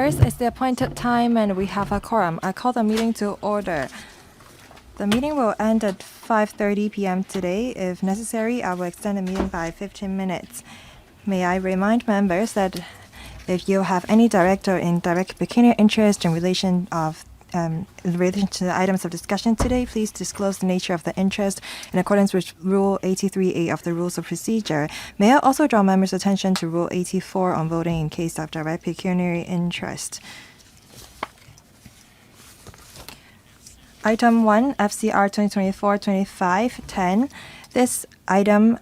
First is the appointed time, and we have a quorum. I call the meeting to order. The meeting will end at 5:30 p.m. today. If necessary, I will extend the meeting by 15 minutes. May I remind members that if you have any direct or indirect pecuniary interest in relation to the items of discussion today, please disclose the nature of the interest in accordance with Rule 83A of the Rules of Procedure. May I also draw members' attention to Rule 84 on voting in case of direct pecuniary interest. Item 1, FCR 2024-25-10. This item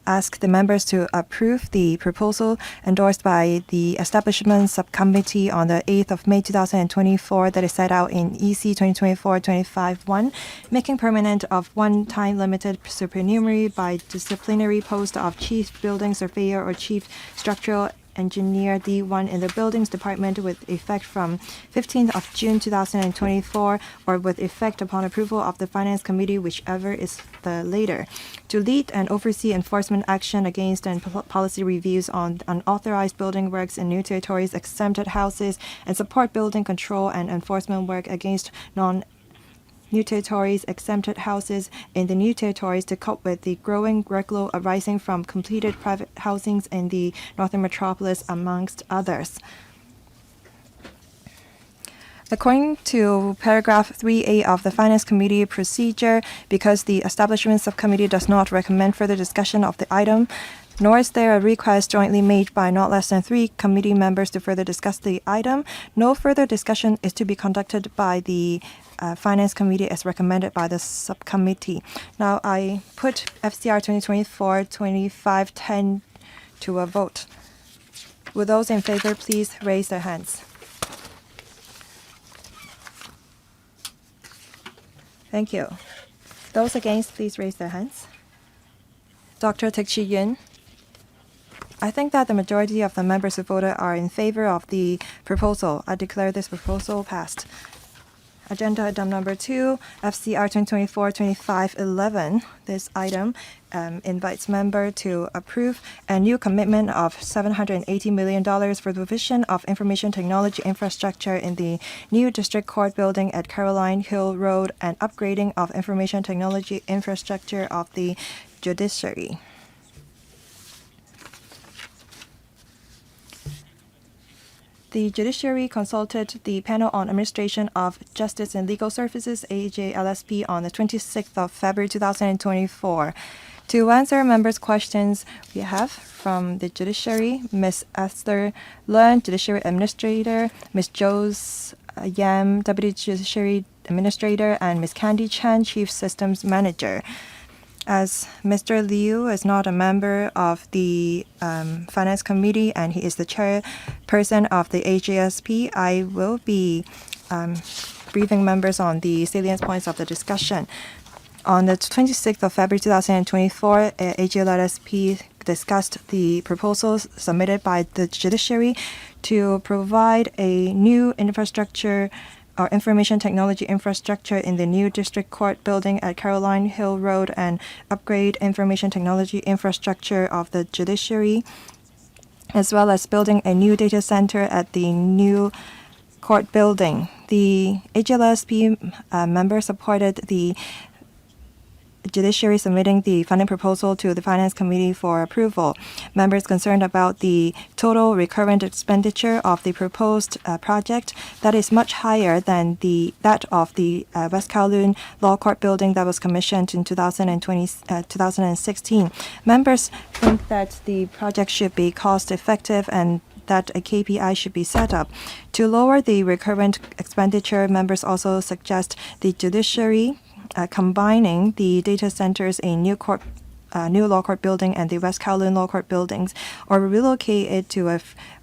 ask the members to approve the proposal endorsed by the Establishment Subcommittee on the 8th of May 2024 that is set out in EC 2024-25-1, making permanent of one-time limited supernumerary bi-disciplinary post of Chief Building Surveyor or Chief Structural Engineer D1 in the Buildings Department with effect from 15th of June 2024 or with effect upon approval of the Finance Committee, whichever is the later. To lead and oversee enforcement action against and policy reviews on unauthorized building works in new territories exempted houses and support building control and enforcement work against new territories exempted houses in the new territories to cope with the growing workload arising from completed private housings in the Northern Metropolis, amongst others. According to paragraph 3A of the Finance Committee procedure, because the Establishment Subcommittee does not recommend further discussion of the item, nor is there a request jointly made by not less than 3 committee members to further discuss the item, no further discussion is to be conducted by the Finance Committee as recommended by the subcommittee. Now I put FCR 2024-25-10 to a vote. Will those in favor please raise their hands? Thank you. Those against, please raise their hands. Dr. Teck-Chi Yuen. I think that the majority of the members who voted are in favor of the proposal. I declare this proposal passed. Agenda item number 2, FCR 2024-25-11. This item invites member to approve a new commitment of $780 million for the provision of information technology infrastructure in the new district court building at Caroline Hill Road and upgrading of information technology infrastructure of the judiciary. The judiciary consulted the Panel on Administration of Justice and Legal Services, AJLSP, on the 26th of February 2024. To answer members' questions, we have from the judiciary, Ms. Esther Leung, Judiciary Administrator, Ms. Jose Yam, Deputy Judiciary Administrator, and Ms. Candy Chan, Chief Systems Manager. As Mr. Liu is not a member of the Finance Committee and he is the chairperson of the AJSP, I will be briefing members on the salient points of the discussion. On the 26th of February 2024, AJLSP discussed the proposals submitted by the judiciary to provide a new infrastructure or information technology infrastructure in the new district court building at Caroline Hill Road and upgrade information technology infrastructure of the judiciary, as well as building a new data center at the new court building. The AJLSP members supported the judiciary submitting the funding proposal to the Finance Committee for approval. Members concerned about the total recurrent expenditure of the proposed project that is much higher than that of the West Kowloon Law Court building that was commissioned in 2016. Members think that the project should be cost-effective and that a KPI should be set up. To lower the recurrent expenditure, members also suggest the judiciary combining the data centers in new law court building and the West Kowloon Law Court buildings, or relocate it to a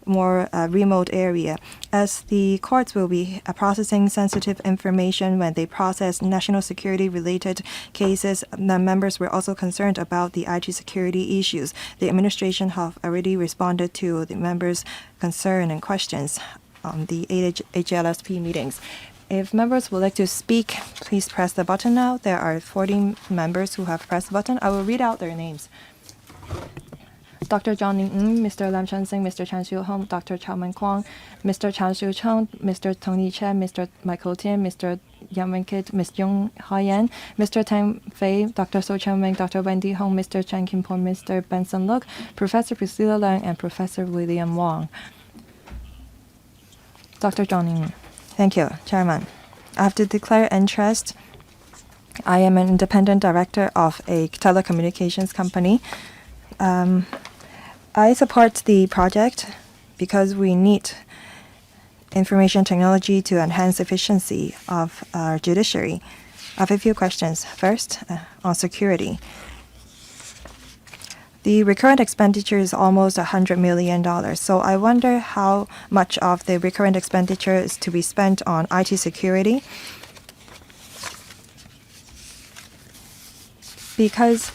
more remote area, as the courts will be processing sensitive information when they process national security related cases. The members were also concerned about the IT security issues. The administration have already responded to the members' concern and questions on the AJLSP meetings. If members would like to speak, please press the button now. There are 40 members who have pressed the button. I will read out their names. Dr. John Ning, Mr. Lam Chen Sing, Mr. Chan Xiu Hong, Dr. Chao Man Kwong, Mr. Chan Xiu Chung, Mr. Tony Chen, Mr. Michael Tim, Mr. Yang Wen Kit, Ms. Yung Haiyan, Mr. Tang Fei, Dr. So Chen Wing, Dr. Wendy Hong, Mr. Chen Kim Pon, Mr. Benson Look, Professor Priscilla Leung, and Professor William Wong. Dr. John Ning. Thank you, Chairman. I have to declare interest. I am an independent director of a telecommunications company. I support the project because we need information technology to enhance efficiency of our judiciary. I have a few questions. First, on security. The recurrent expenditure is almost $100 million, so I wonder how much of the recurrent expenditure is to be spent on IT security. Because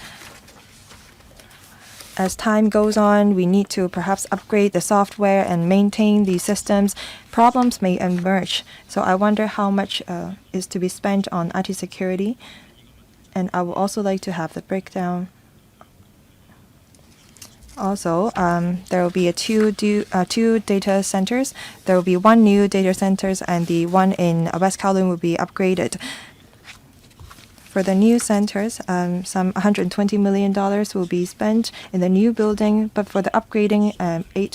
as time goes on, we need to perhaps upgrade the software and maintain the systems. Problems may emerge. So I wonder how much is to be spent on IT security. And I would also like to have the breakdown. Also, there will be two data centers. There will be one new data centers, and the one in West Kowloon will be upgraded. For the new centers, some $120 million will be spent in the new building, but for the upgrading,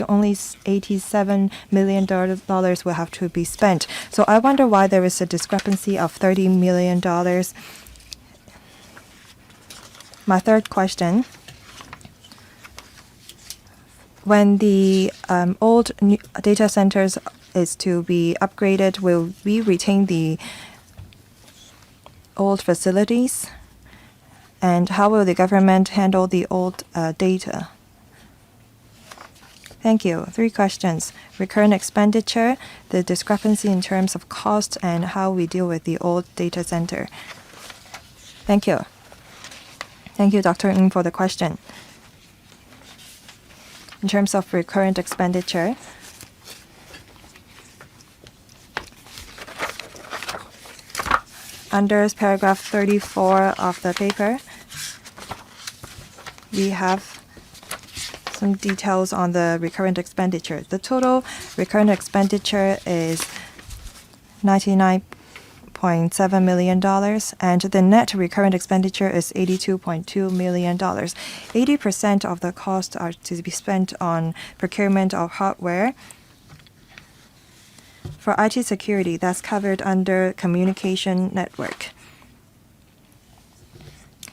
only $87 million will have to be spent. So I wonder why there is a discrepancy of $30 million. My third question. When the old data centers is to be upgraded, will we retain the old facilities? And how will the government handle the old data? Thank you. 3 questions. Recurrent expenditure, the discrepancy in terms of cost, and how we deal with the old data center. Thank you. Thank you, Dr. Ng, for the question. In terms of recurrent expenditure, under paragraph 34 of the paper, we have some details on the recurrent expenditure. The total recurrent expenditure is $99.7 million, and the net recurrent expenditure is $82.2 million. 80% of the costs are to be spent on procurement of hardware. For IT security, that's covered under communication network.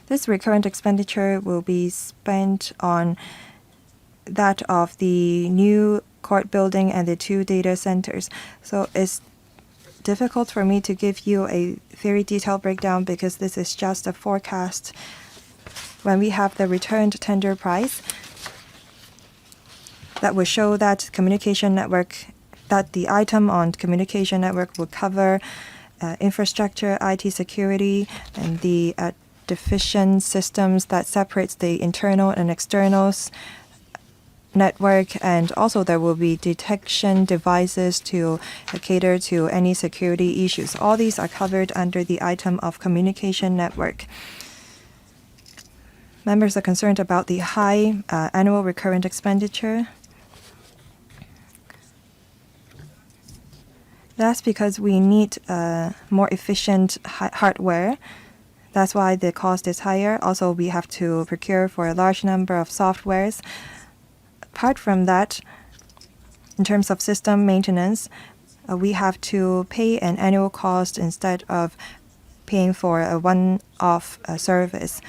This recurrent expenditure will be spent on that of the new court building and the 2 data centers. So it's difficult for me to give you a very detailed breakdown because this is just a forecast. When we have the returned tender price, that will show that communication network, that the item on communication network will cover infrastructure, IT security, and the deficient systems that separates the internal and externals network, and also there will be detection devices to cater to any security issues. All these are covered under the item of communication network. Members are concerned about the high annual recurrent expenditure. That's because we need more efficient hardware. That's why the cost is higher. Also, we have to procure for a large number of softwares. Apart from that, in terms of system maintenance, we have to pay an annual cost instead of paying for a one-off service.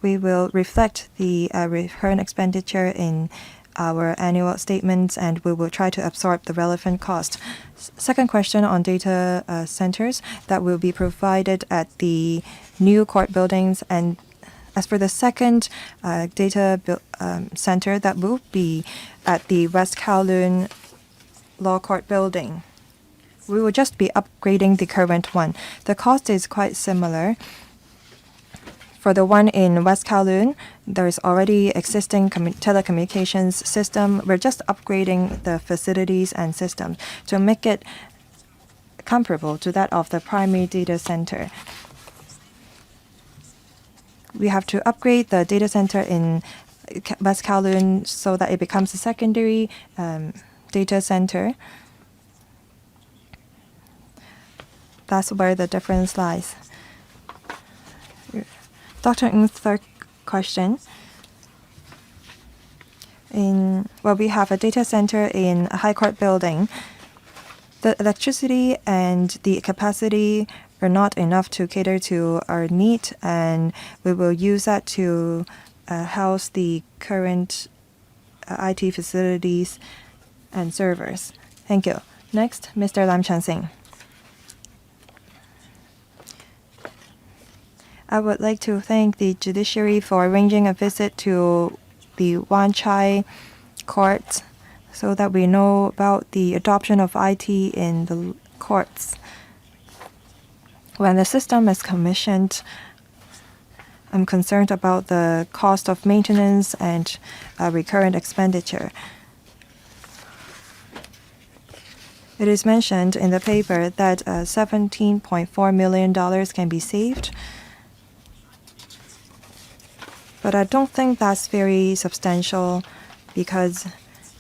We will reflect the recurrent expenditure in our annual statements, and we will try to absorb the relevant cost. Second question on data centers that will be provided at the new court buildings, and as for the second data center, that will be at the West Kowloon Law Court building. We will just be upgrading the current one. The cost is quite similar. For the one in West Kowloon, there is already existing telecommunications system. We're just upgrading the facilities and systems to make it comparable to that of the primary data center. we have to upgrade the data center in West Kowloon so that it becomes a secondary data center. That's where the difference lies. Dr. Ng's third question. We have a data center in a High Court building. The electricity and the capacity are not enough to cater to our need, and we will use that to house the current IT facilities and servers. Thank you. Next, Mr. Lam Chan-sing. I would like to thank the judiciary for arranging a visit to the Wan Chai court so that we know about the adoption of IT in the courts. When the system is commissioned, I'm concerned about the cost of maintenance and recurrent expenditure. It is mentioned in the paper that $17.4 million can be saved. But I don't think that's very substantial because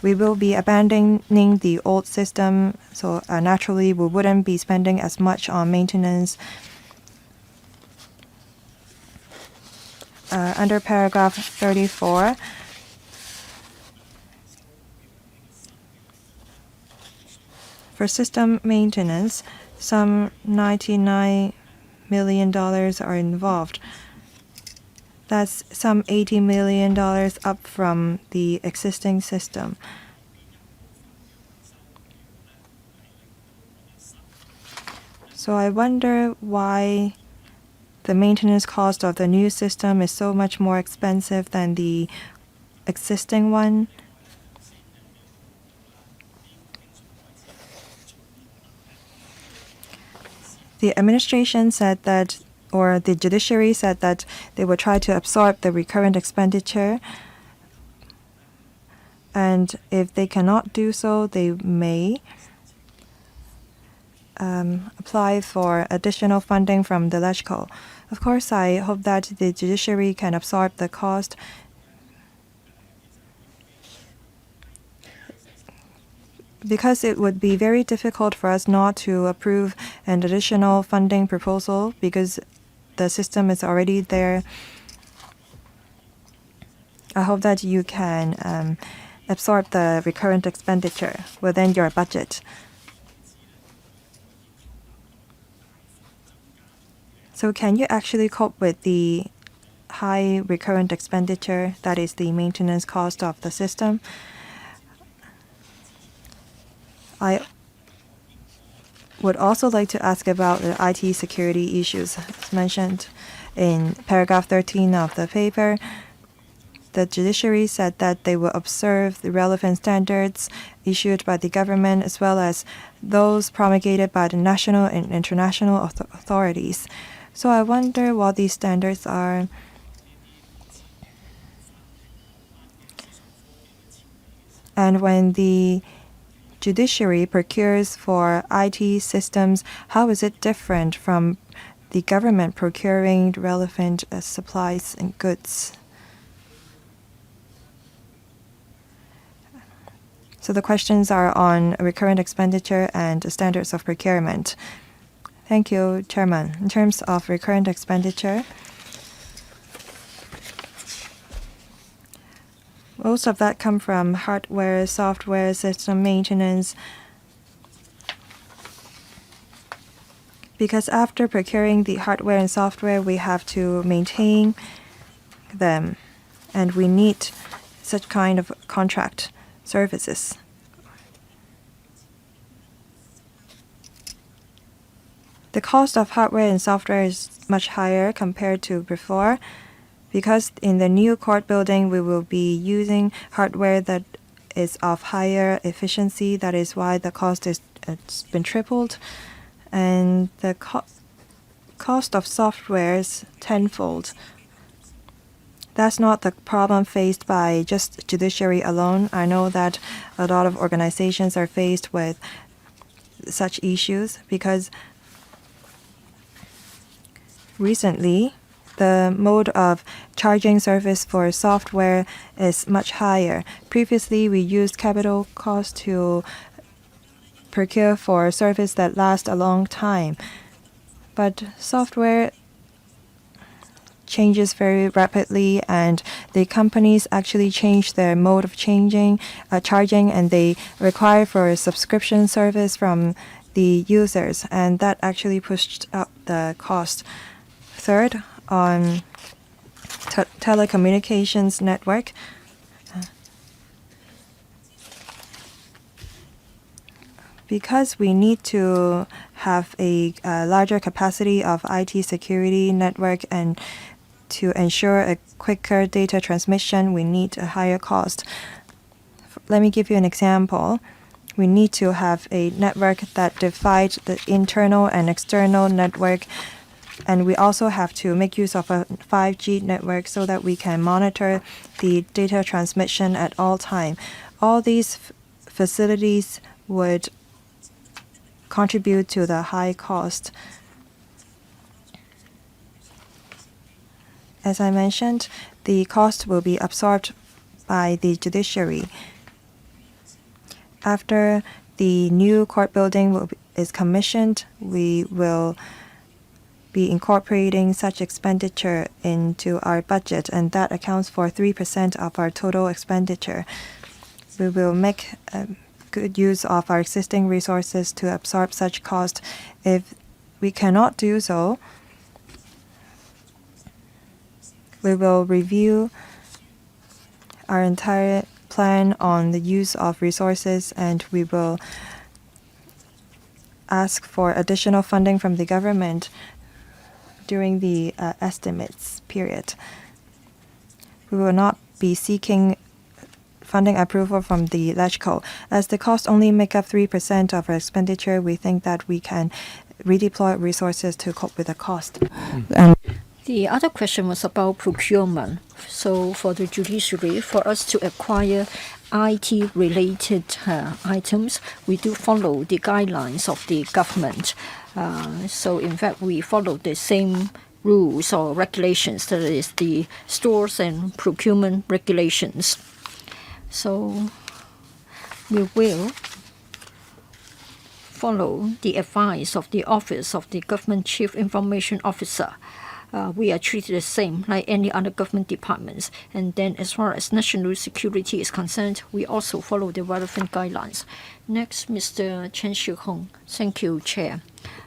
we will be abandoning the old system, so naturally we wouldn't be spending as much on maintenance. Under paragraph 34, for system maintenance, some $99 million are involved. That's some $80 million up from the existing system. So I wonder why the maintenance cost of the new system is so much more expensive than the existing one. The administration said that, or the judiciary said that they will try to absorb the recurrent expenditure. And if they cannot do so, they may apply for additional funding from the LegCo. Of course, I hope that the judiciary can absorb the cost. Because it would be very difficult for us not to approve an additional funding proposal because the system is already there. I hope that you can absorb the recurrent expenditure within your budget. So can you actually cope with the high recurrent expenditure, that is the maintenance cost of the system? I would also like to ask about the IT security issues as mentioned in paragraph 13 of the paper. The judiciary said that they will observe the relevant standards issued by the government as well as those promulgated by the national and international authorities. So I wonder what these standards are. And when the judiciary procures for IT systems, how is it different from the government procuring relevant supplies and goods? So the questions are on recurrent expenditure and standards of procurement. Thank you, Chairman. In terms of recurrent expenditure, most of that come from hardware, software, system maintenance. Because after procuring the hardware and software, we have to maintain them, and we need such kind of contract services. The cost of hardware and software is much higher compared to before, because in the new court building we will be using hardware that is of higher efficiency. That is why the cost it's been tripled, and the cost of software is tenfold. That's not the problem faced by just judiciary alone. I know that a lot of organizations are faced with such issues because recently the mode of charging service for software is much higher. Previously, we used capital cost to procure for service that lasts a long time. But software changes very rapidly, and the companies actually change their mode of charging, and they require for a subscription service from the users, and that actually pushed up the cost. Third, on telecommunications network, because we need to have a larger capacity of IT security network and to ensure a quicker data transmission, we need a higher cost. Let me give you an example. We need to have a network that divides the internal and external network, and we also have to make use of a 5G network so that we can monitor the data transmission at all time. All these facilities would contribute to the high cost. As I mentioned, the cost will be absorbed by the judiciary. After the new court building is commissioned, we will be incorporating such expenditure into our budget, and that accounts for 3% of our total expenditure. We will make good use of our existing resources to absorb such cost. If we cannot do so, we will review our entire plan on the use of resources, and we will ask for additional funding from the government during the estimates period. We will not be seeking funding approval from the LegCo. As the cost only make up 3% of our expenditure, we think that we can redeploy resources to cope with the cost. The other question was about procurement. So for the judiciary, for us to acquire IT-related items, we do follow the guidelines of the government. So in fact, we follow the same rules or regulations, that is the stores and procurement regulations. So we will follow the advice of the Office of the Government Chief Information Officer. We are treated the same like any other government departments. And then as far as national security is concerned, we also follow the relevant guidelines. Next, Mr. Chen Shih-hung. Thank you, Chair.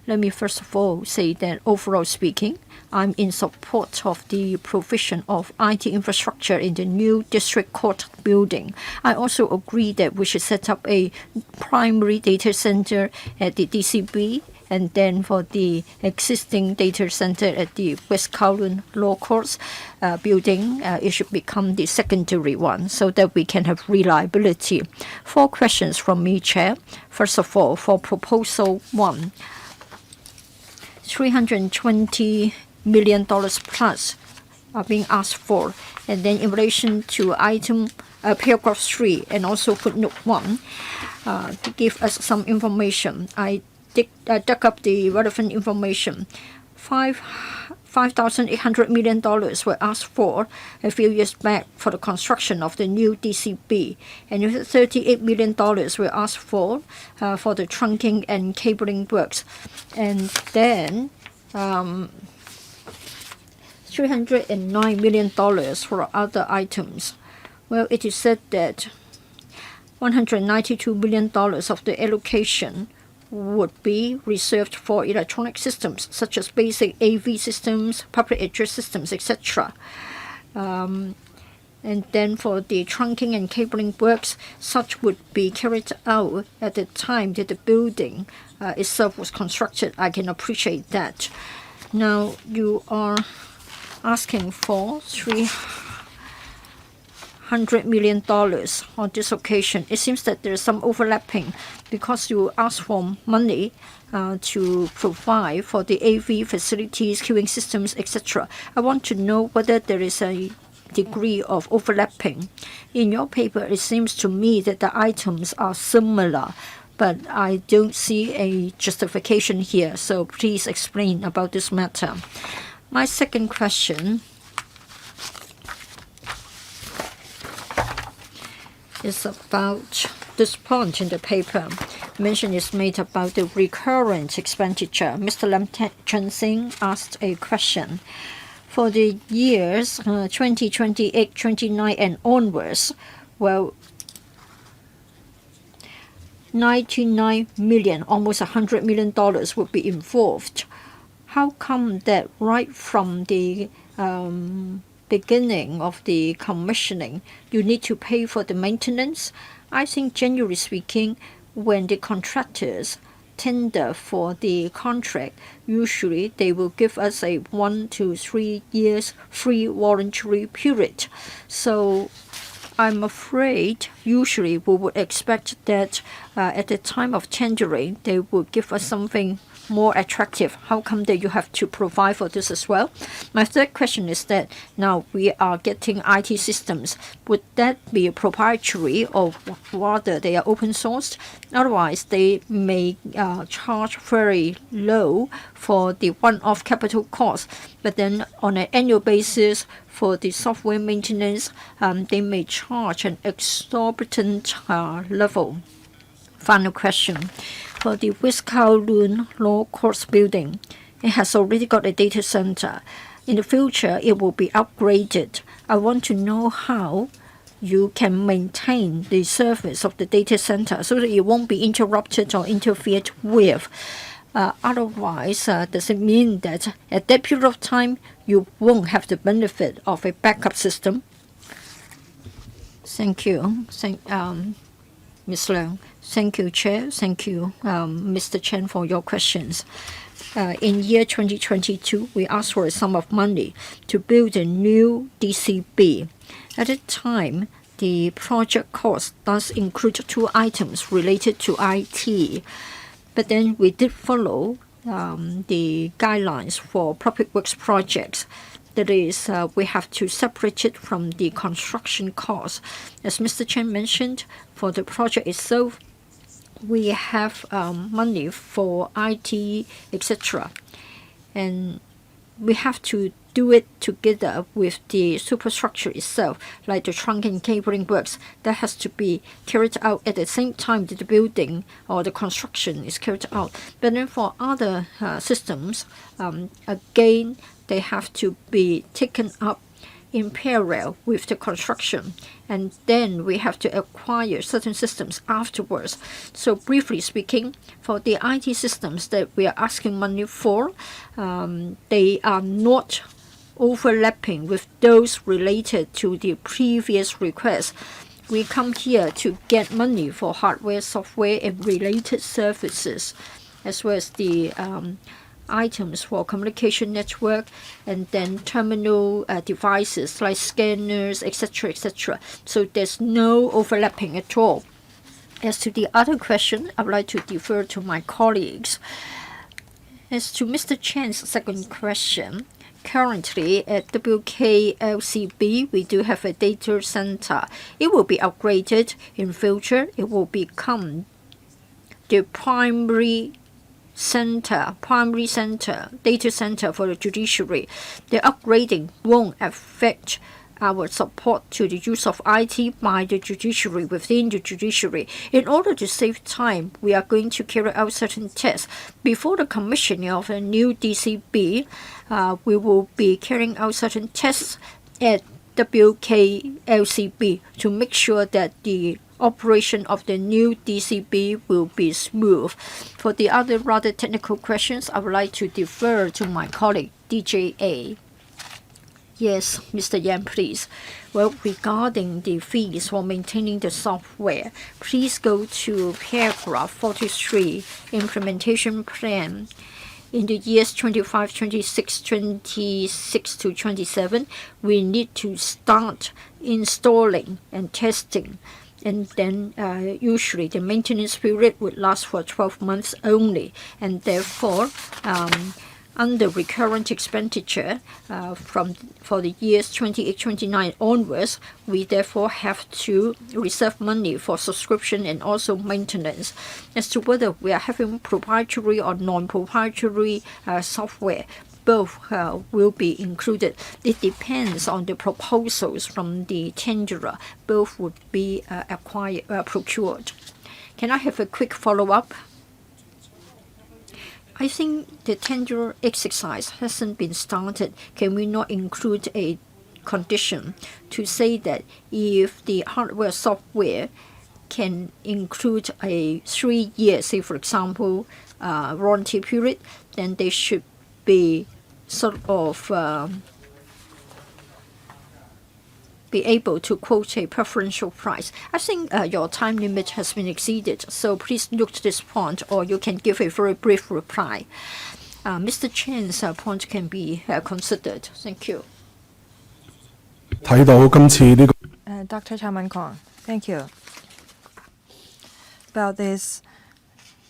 Let me first of all say that overall speaking, I'm in support of the provision of IT infrastructure in the new district court building. I also agree that we should set up a primary data center at the DCB, and then for the existing data center at the West Kowloon Law Courts building, it should become the secondary one so that we can have reliability. 4 questions from me, Chair. First of all, for Proposal 1, $320 million plus are being asked for. And then in relation to item paragraph 3 and also footnote 1, to give us some information, I dug up the relevant information. $5,800 million were asked for a few years back for the construction of the new DCB, and $38 million were asked for the trunking and cabling works, and then $309 million for other items. Well, it is said that $192 million of the allocation would be reserved for electronic systems such as basic AV systems, public address systems, etc. And then for the trunking and cabling works, such would be carried out at the time that the building itself was constructed. I can appreciate that. Now you are asking for $300 million on this occasion. It seems that there is some overlapping because you ask for money to provide for the AV facilities, queuing systems, etc. I want to know whether there is a degree of overlapping. In your paper, it seems to me that the items are similar, but I don't see a justification here, so please explain about this matter. My second question is about this point in the paper. Mention is made about the recurrent expenditure. Mr. Lam Chun Sing asked a question. For the years 2028, 29 and onwards, well, 99 million, almost $100 million would be involved. How come that right from the beginning of the commissioning, you need to pay for the maintenance? I think generally speaking, when the contractors tender for the contract, usually they will give us a 1 to 3 years free voluntary period. So I'm afraid usually we would expect that at the time of tendering, they will give us something more attractive. How come that you have to provide for this as well? My third question is that now we are getting IT systems. Would that be proprietary or rather they are open sourced? Otherwise, they may charge very low for the one-off capital cost, but then on an annual basis for the software maintenance, they may charge an exorbitant level. Final question. For the West Kowloon Law Courts building, it has already got a data center. In the future, it will be upgraded. I want to know how you can maintain the service of the data center so that it won't be interrupted or interfered with. Otherwise, does it mean that at that period of time, you won't have the benefit of a backup system? Thank you. Ms. Leung. Thank you, Chair. Thank you, Mr. Chen, for your questions. In year 2022, we asked for a sum of money to build a new DCB. At the time, the project cost does include 2 items related to IT. But then we did follow the guidelines for public works projects. That is, we have to separate it from the construction cost. As Mr. Chen mentioned, for the project itself, we have money for IT, etc. And we have to do it together with the superstructure itself, like the trunk and cabling works. That has to be carried out at the same time that the building or the construction is carried out. But then for other systems, again, they have to be taken up in parallel with the construction, and then we have to acquire certain systems afterwards. So briefly speaking, for the IT systems that we are asking money for, they are not overlapping with those related to the previous request. We come here to get money for hardware, software, and related services, as well as the items for communication network, and then terminal devices like scanners, etc., etc. So there's no overlapping at all. As to the other question, I would like to defer to my colleagues. As to Mr. Chen's second question, currently at WKLCB, we do have a data center. It will be upgraded in future. It will become the primary data center for the judiciary. The upgrading won't affect our support to the use of IT by the judiciary within the judiciary. In order to save time, we are going to carry out certain tests. Before the commissioning of a new DCB, we will be carrying out certain tests at WKLCB to make sure that the operation of the new DCB will be smooth. For the other rather technical questions, I would like to defer to my colleague, DJA. Yes, Mr. Yan, please. Well, regarding the fees for maintaining the software, please go to paragraph 43, implementation plan. In the years 25, 26, 26 to 27, we need to start installing and testing. And then usually the maintenance period would last for 12 months only. And therefore, under recurrent expenditure for the years 28, 29 onwards, we therefore have to reserve money for subscription and also maintenance. As to whether we are having proprietary or non-proprietary software, both will be included. It depends on the proposals from the tenderer. Both would be procured. Can I have a quick follow-up? I think the tender exercise hasn't been started. Can we not include a condition to say that if the hardware software can include a 3 year, say for example, warranty period, then they should be sort of be able to quote a preferential price. I think your time limit has been exceeded, so please look to this point, or you can give a very brief reply. Mr. Chen's point can be considered. Thank you. 睇到今次呢個 Dr. Chaman Kong, thank you. About this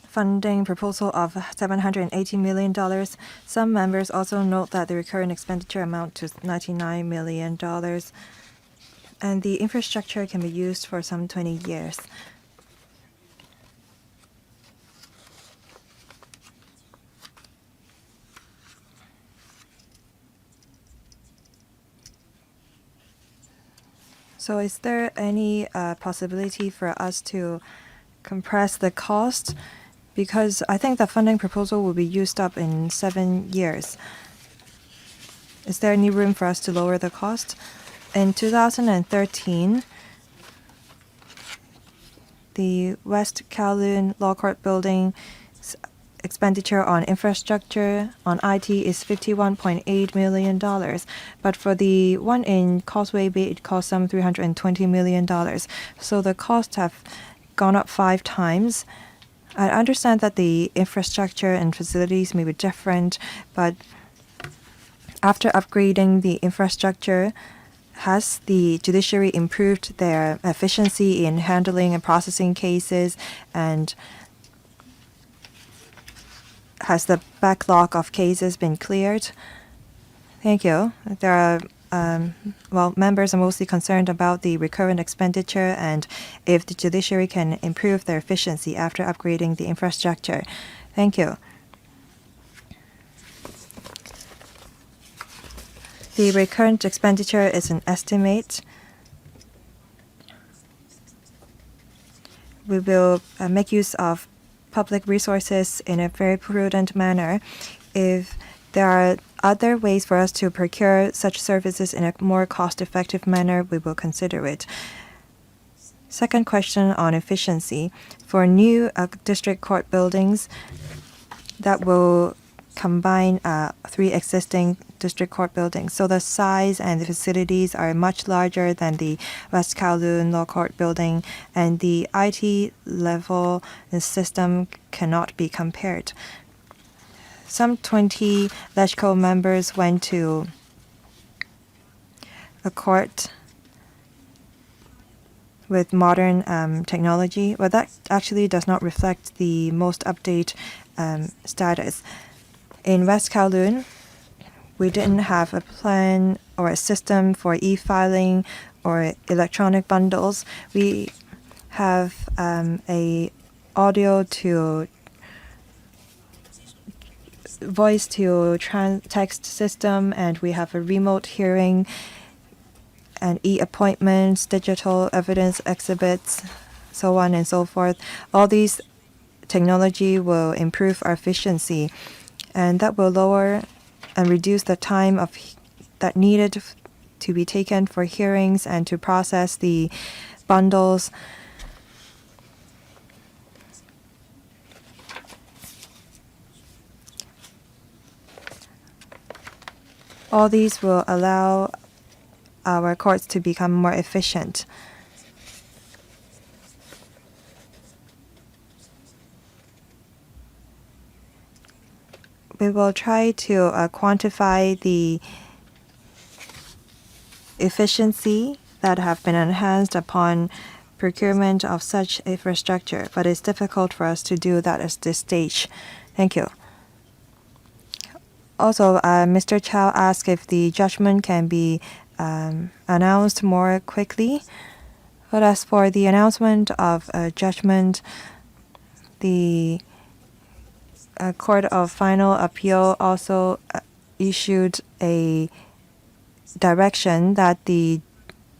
funding proposal of $780 million, some members also note that the recurrent expenditure amount to $99 million, and the infrastructure can be used for some 20 years. So is there any possibility for us to compress the cost? Because I think the funding proposal will be used up in 7 years. Is there any room for us to lower the cost? In 2013, the West Kowloon Law Court Building expenditure on infrastructure on IT is $51.8 million, but for the one in Causeway Bay, it cost some $320 million. So the costs have gone up 5 times. I understand that the infrastructure and facilities may be different, but after upgrading the infrastructure, has the judiciary improved their efficiency in handling and processing cases, and has the backlog of cases been cleared? Thank you. There are members are mostly concerned about the recurrent expenditure and if the judiciary can improve their efficiency after upgrading the infrastructure. Thank you. The recurrent expenditure is an estimate. We will make use of public resources in a very prudent manner. If there are other ways for us to procure such services in a more cost-effective manner, we will consider it. Second question on efficiency. For new district court buildings that will combine 3 existing district court buildings. So the size and the facilities are much larger than the West Kowloon Law Court building, and the IT level and system cannot be compared. Some 20 LegCo members went to a court with modern technology. Well, that actually does not reflect the most update status. In West Kowloon, we didn't have a plan or a system for e-filing or electronic bundles. We have a audio to voice to text system, and we have a remote hearing and e-appointments, digital evidence exhibits, so on and so forth. All these technology will improve our efficiency, and that will lower and reduce the time that needed to be taken for hearings and to process the bundles. All these will allow our courts to become more efficient. We will try to quantify the efficiency that have been enhanced upon procurement of such infrastructure, but it's difficult for us to do that at this stage. Thank you. Also, Mr. Chow asked if the judgment can be announced more quickly. But as for the announcement of a judgment, the Court of Final Appeal also issued a direction that the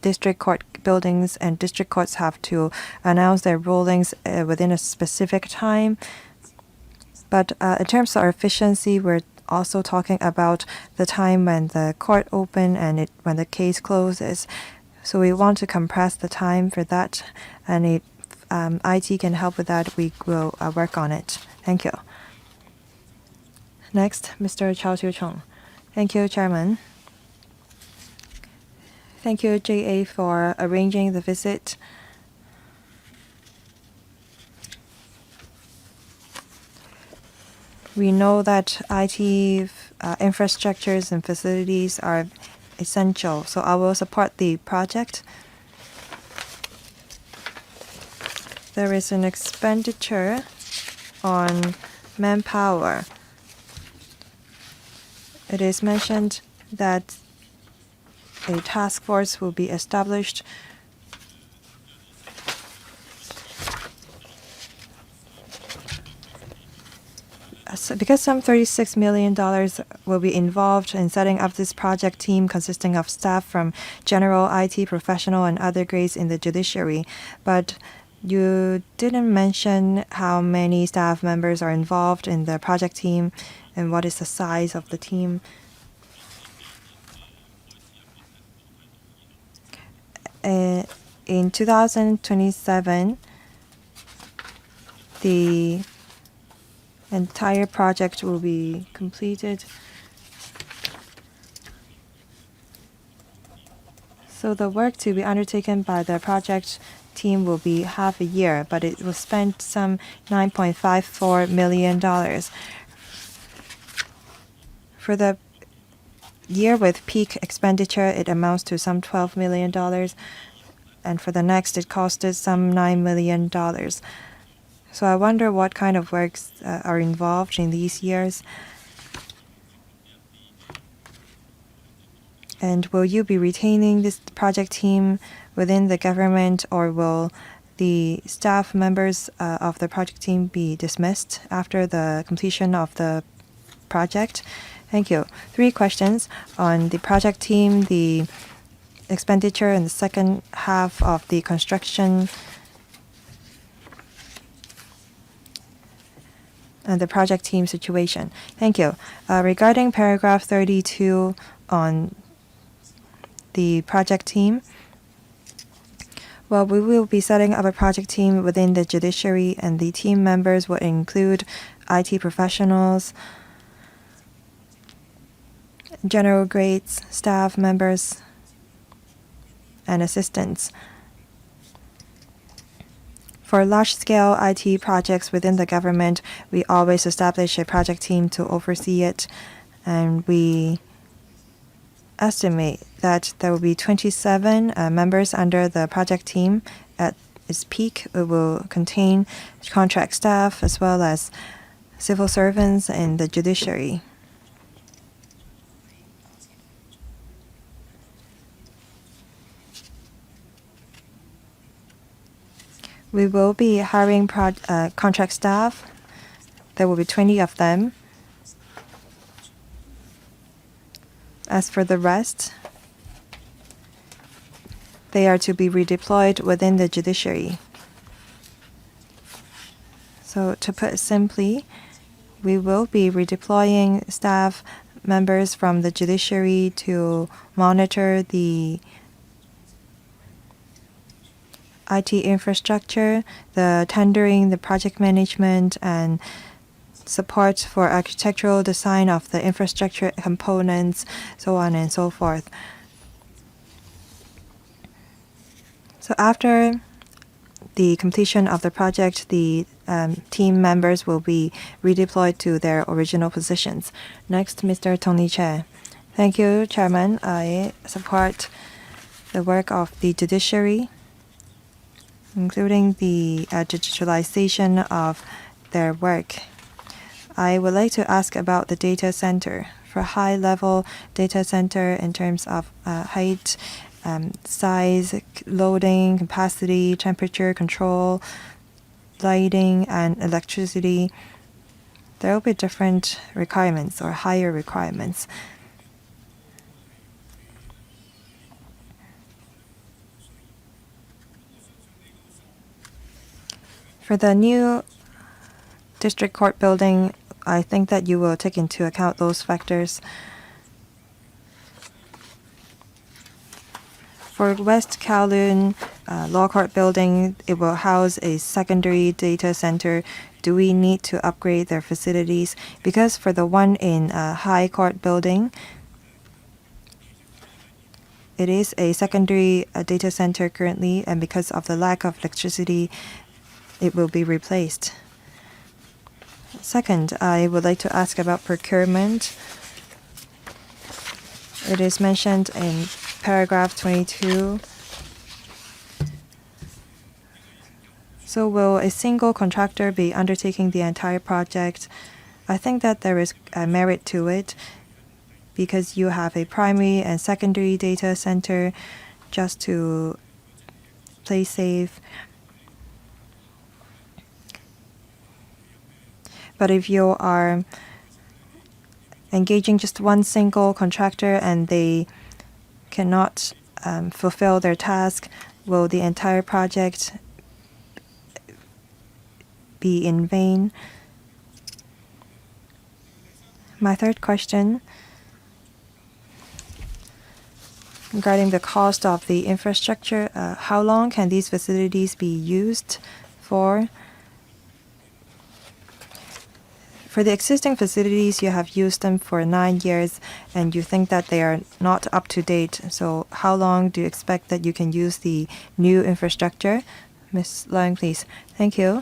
district court buildings and district courts have to announce their rulings within a specific time. But in terms of efficiency, we're also talking about the time when the court open and when the case closes. So we want to compress the time for that, and if IT can help with that, we will work on it. Thank you. Next, Mr. Chao Chiu-chung. Thank you, Chairman. Thank you, JA, for arranging the visit. We know that IT infrastructures and facilities are essential, so I will support the project. There is an expenditure on manpower. It is mentioned that a task force will be established because some $36 million will be involved in setting up this project team consisting of staff from general IT professional and other grades in the judiciary. But you didn't mention how many staff members are involved in the project team and what is the size of the team. In 2027, the entire project will be completed. So the work to be undertaken by the project team will be half a year, but it will spend some $9.54 million. For the year with peak expenditure, it amounts to some $12 million, and for the next, it costed some $9 million. So I wonder what kind of works are involved in these years. And will you be retaining this project team within the government, or will the staff members of the project team be dismissed after the completion of the project? Thank you. 3 questions on the project team, the expenditure in the second half of the construction, and the project team situation. Thank you. Regarding paragraph 32 on the project team, well, we will be setting up a project team within the judiciary, and the team members will include IT professionals, general grades, staff members, and assistants. For large-scale IT projects within the government, we always establish a project team to oversee it, and we estimate that there will be 27 members under the project team. At its peak, it will contain contract staff as well as civil servants in the judiciary. We will be hiring contract staff. There will be 20 of them. As for the rest, they are to be redeployed within the judiciary. So to put it simply, we will be redeploying staff members from the judiciary to monitor the IT infrastructure, the tendering, the project management, and support for architectural design of the infrastructure components, so on and so forth. So after the completion of the project, the team members will be redeployed to their original positions. Next, Mr. Tony Che. Thank you, Chairman. I support the work of the judiciary, including the digitalization of their work. I would like to ask about the data center. For high-level data center in terms of height, size, loading, capacity, temperature control, lighting, and electricity, there will be different requirements or higher requirements. For the new district court building, I think that you will take into account those factors. For West Kowloon Law Court building, it will house a secondary data center. Do we need to upgrade their facilities? Because for the one in High Court building, it is a secondary data center currently, and because of the lack of electricity, it will be replaced. Second, I would like to ask about procurement. It is mentioned in paragraph 22. So will a single contractor be undertaking the entire project? I think that there is a merit to it because you have a primary and secondary data center just to play safe. But if you are engaging just one single contractor and they cannot fulfill their task, will the entire project be in vain? My third question regarding the cost of the infrastructure, how long can these facilities be used for? For the existing facilities, you have used them for 9 years and you think that they are not up to date. So how long do you expect that you can use the new infrastructure? Ms. Leung, please. Thank you.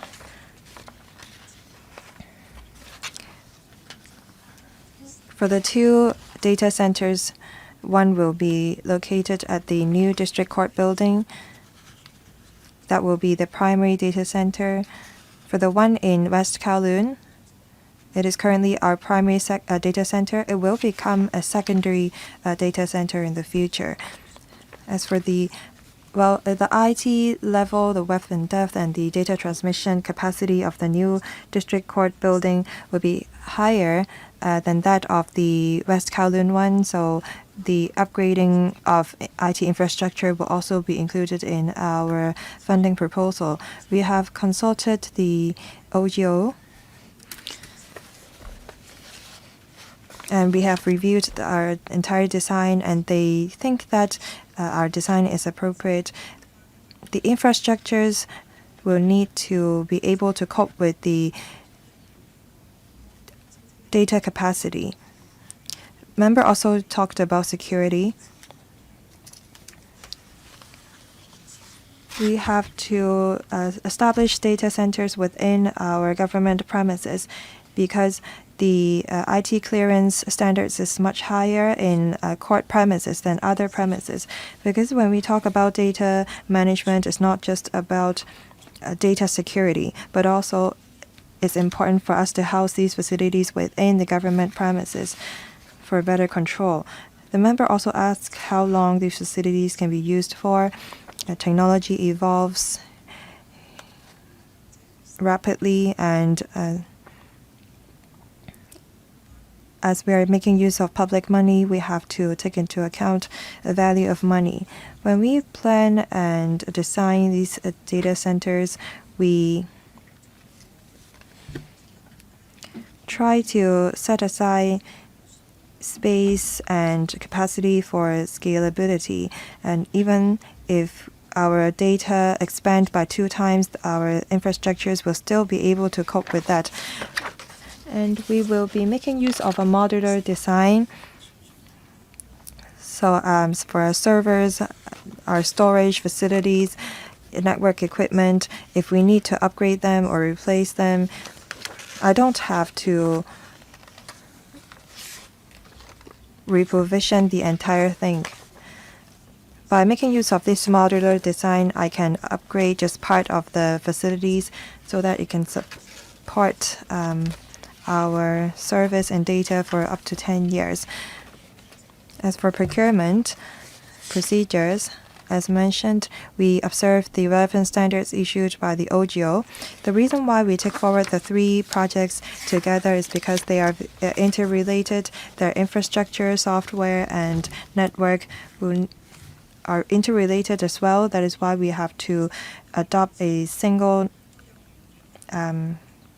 For the two data centers, one will be located at the new district court building. That will be the primary data center. For the one in West Kowloon, it is currently our primary data center. It will become a secondary data center in the future. As for the IT level, the width and depth, and the data transmission capacity of the new district court building will be higher than that of the West Kowloon one. So the upgrading of IT infrastructure will also be included in our funding proposal. We have consulted the OGO and we have reviewed our entire design, and they think that our design is appropriate. The infrastructures will need to be able to cope with the data capacity. Member also talked about security. We have to establish data centers within our government premises because the IT clearance standards is much higher in court premises than other premises. Because when we talk about data management, it's not just about data security, but also it's important for us to house these facilities within the government premises for better control. The member also asked how long these facilities can be used for. Technology evolves rapidly, and as we are making use of public money, we have to take into account the value of money. When we plan and design these data centers, we try to set aside space and capacity for scalability. And even if our data expand by 2 times, our infrastructures will still be able to cope with that. And we will be making use of a modular design. So for our servers, our storage facilities, network equipment, if we need to upgrade them or replace them, I don't have to reprovision the entire thing. By making use of this modular design, I can upgrade just part of the facilities so that it can support our service and data for up to 10 years. As for procurement procedures, as mentioned, we observe the relevant standards issued by the OGO. The reason why we take forward the 3 projects together is because they are interrelated. Their infrastructure, software, and network are interrelated as well. That is why we have to adopt a single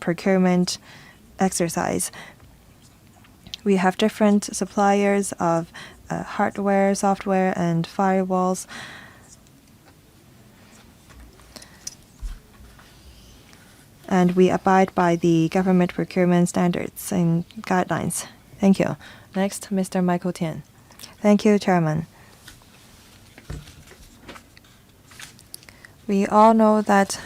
procurement exercise. We have different suppliers of hardware, software, and firewalls. And we abide by the government procurement standards and guidelines. Thank you. Next, Mr. Michael Tian. Thank you, Chairman. We all know that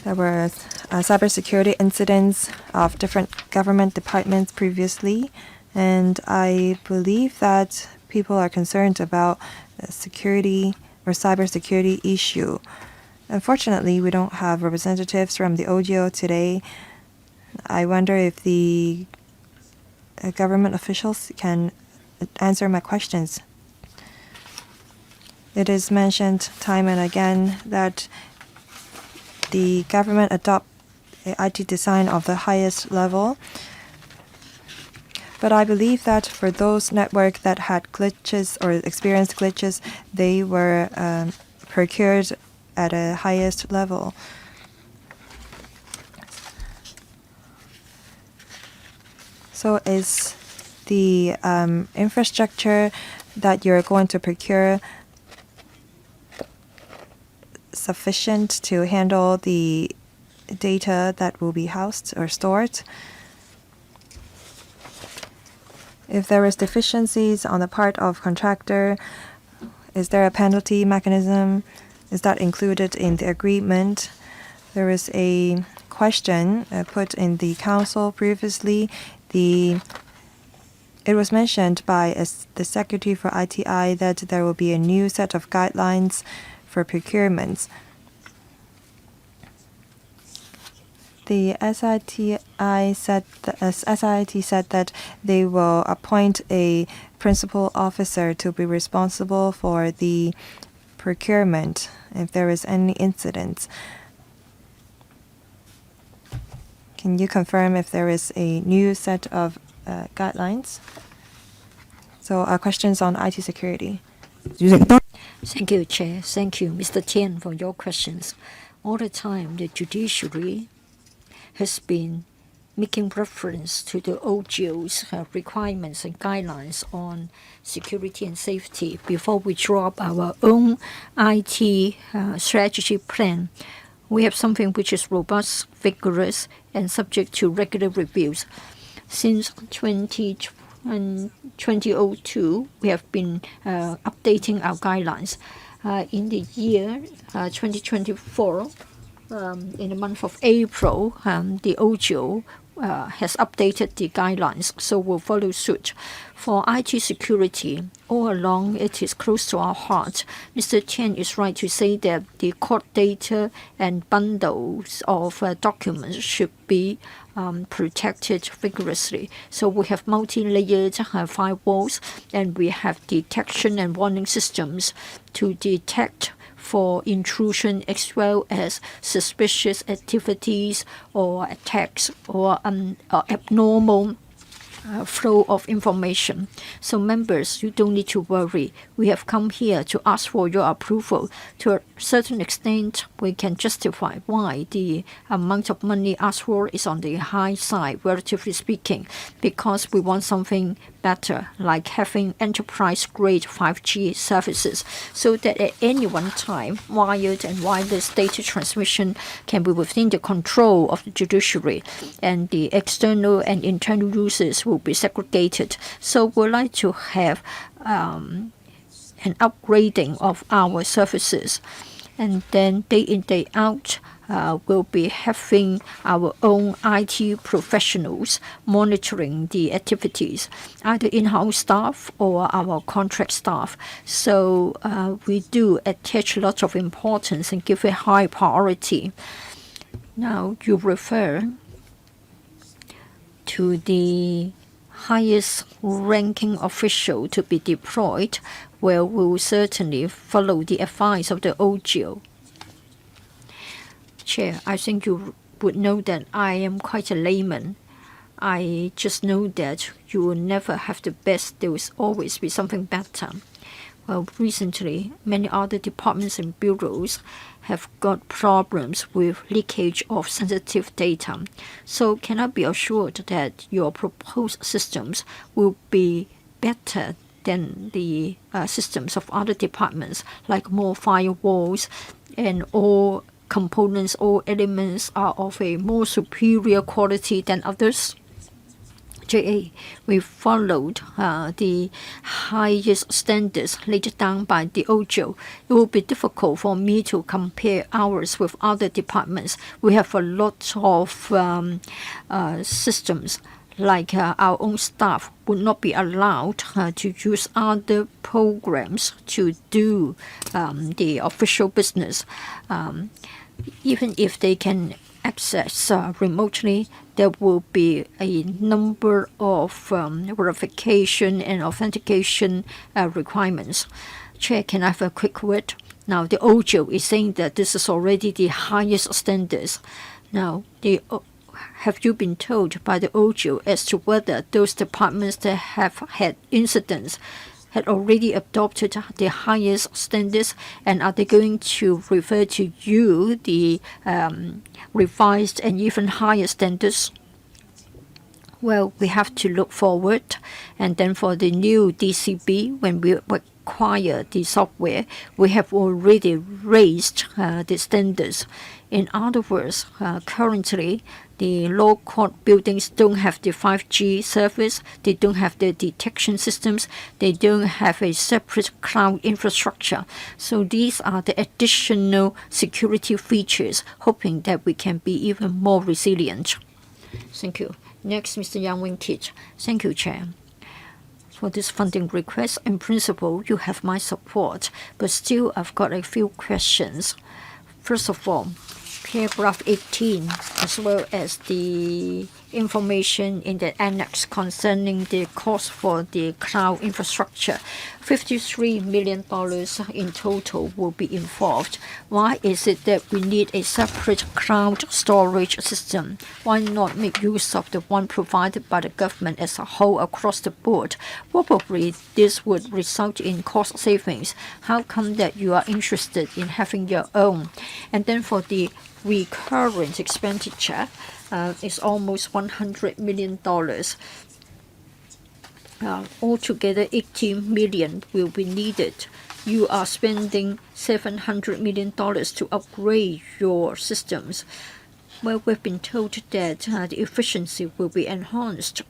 there were cybersecurity incidents of different government departments previously, and I believe that people are concerned about security or cybersecurity issue. Unfortunately, we don't have representatives from the OGO today. I wonder if the government officials can answer my questions. It is mentioned time and again that the government adopt IT design of the highest level. But I believe that for those networks that had glitches or experienced glitches, they were procured at a highest level. So is the infrastructure that you're going to procure sufficient to handle the data that will be housed or stored? If there is deficiencies on the part of contractor, is there a penalty mechanism? Is that included in the agreement? There is a question put in the council previously. It was mentioned by the Secretary for ITI that there will be a new set of guidelines for procurements. The SIT said that they will appoint a principal officer to be responsible for the procurement if there is any incidents. Can you confirm if there is a new set of guidelines? So our questions on IT security. Thank you, Chair. Thank you, Mr. Tian, for your questions. All the time, the judiciary has been making reference to the OGO's requirements and guidelines on security and safety before we draw up our own IT strategy plan. We have something which is robust, vigorous, and subject to regular reviews. Since 2002, we have been updating our guidelines. In the year 2024, in the month of April, the OGO has updated the guidelines, so we'll follow suit. For IT security, all along it is close to our heart. Mr. Tian is right to say that the court data and bundles of documents should be protected vigorously. So we have multi-layered firewalls, and we have detection and warning systems to detect for intrusion as well as suspicious activities or attacks or abnormal flow of information. So members, you don't need to worry. We have come here to ask for your approval. To a certain extent, we can justify why the amount of money asked for is on the high side, relatively speaking, because we want something better, like having enterprise-grade 5G services, so that at any one time, wired and wireless data transmission can be within the control of the judiciary, and the external and internal users will be segregated. So we'd like to have an upgrading of our services, and then day in, day out, we'll be having our own IT professionals monitoring the activities, either in-house staff or our contract staff. So we do attach a lot of importance and give a high priority. Now you refer to the highest ranking official to be deployed. Well, we will certainly follow the advice of the OGO. Chair, I think you would know that I am quite a layman. I just know that you will never have the best. There will always be something better. Well, recently, many other departments and bureaus have got problems with leakage of sensitive data. So can I be assured that your proposed systems will be better than the systems of other departments, like more firewalls and all components, all elements are of a more superior quality than others? JA, we followed the highest standards laid down by the OJO. It will be difficult for me to compare ours with other departments. We have a lot of systems, like our own staff would not be allowed to use other programs to do the official business. Even if they can access remotely, there will be a number of verification and authentication requirements. Chair, can I have a quick word? Now, the OJO is saying that this is already the highest standards. Now, have you been told by the OJO as to whether those departments that have had incidents had already adopted the highest standards, and are they going to refer to you the revised and even higher standards? Well, we have to look forward, and then for the new DCB, when we acquire the software, we have already raised the standards. In other words, currently, the law court buildings don't have the 5G service, they don't have the detection systems, they don't have a separate cloud infrastructure. So these are the additional security features, hoping that we can be even more resilient. Thank you. Next, Mr. Yang Wing-Kit. Thank you, Chair. For this funding request, in principle, you have my support, but still I've got a few questions. First of all, paragraph 18, as well as the information in the annex concerning the cost for the cloud infrastructure. $53 million in total will be involved. Why is it that we need a separate cloud storage system? Why not make use of the one provided by the government as a whole across the board? Probably this would result in cost savings. How come that you are interested in having your own? And then for the recurrent expenditure, is almost $100 million. Altogether, $18 million will be needed. You are spending $700 million to upgrade your systems. Well, we've been told that the efficiency will be enhanced.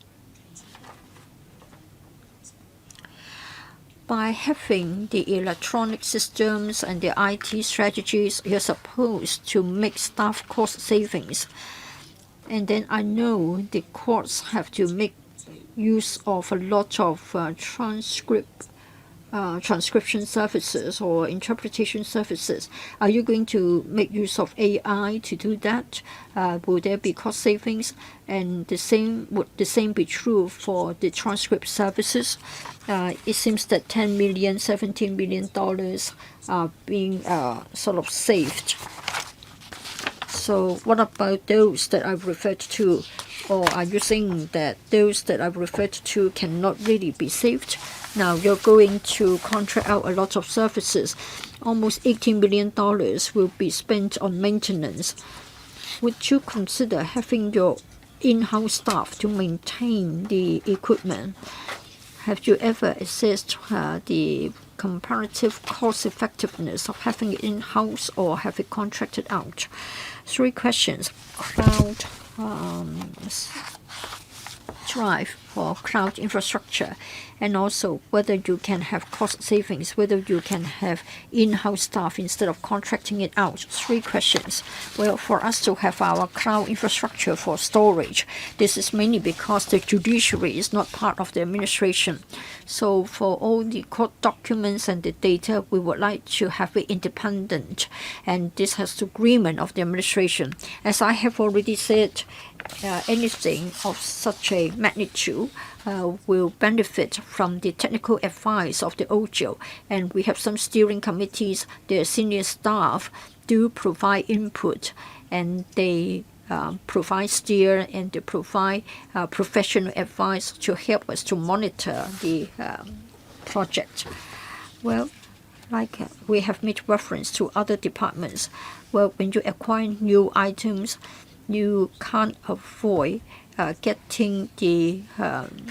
By having the electronic systems and the IT strategies, you're supposed to make staff cost savings. And then I know the courts have to make use of a lot of transcription services or interpretation services. Are you going to make use of AI to do that? Will there be cost savings? And would the same be true for the transcript services? It seems that $10 million, $17 million are being sort of saved. So what about those that I've referred to? Or are you saying that those that I've referred to cannot really be saved? Now you're going to contract out a lot of services. Almost $18 million will be spent on maintenance. Would you consider having your in-house staff to maintain the equipment? Have you ever assessed the comparative cost effectiveness of having it in-house or have it contracted out? 3 questions. Cloud drive for cloud infrastructure, and also whether you can have cost savings, whether you can have in-house staff instead of contracting it out. 3 questions. Well, for us to have our cloud infrastructure for storage, this is mainly because the judiciary is not part of the administration. So for all the court documents and the data, we would like to have it independent, and this has the agreement of the administration. As I have already said, anything of such a magnitude will benefit from the technical advice of the OJO, and we have some steering committees. Their senior staff do provide input, and they provide steer and they provide professional advice to help us to monitor the project. Well, like we have made reference to other departments. Well, when you acquire new items, you can't avoid getting the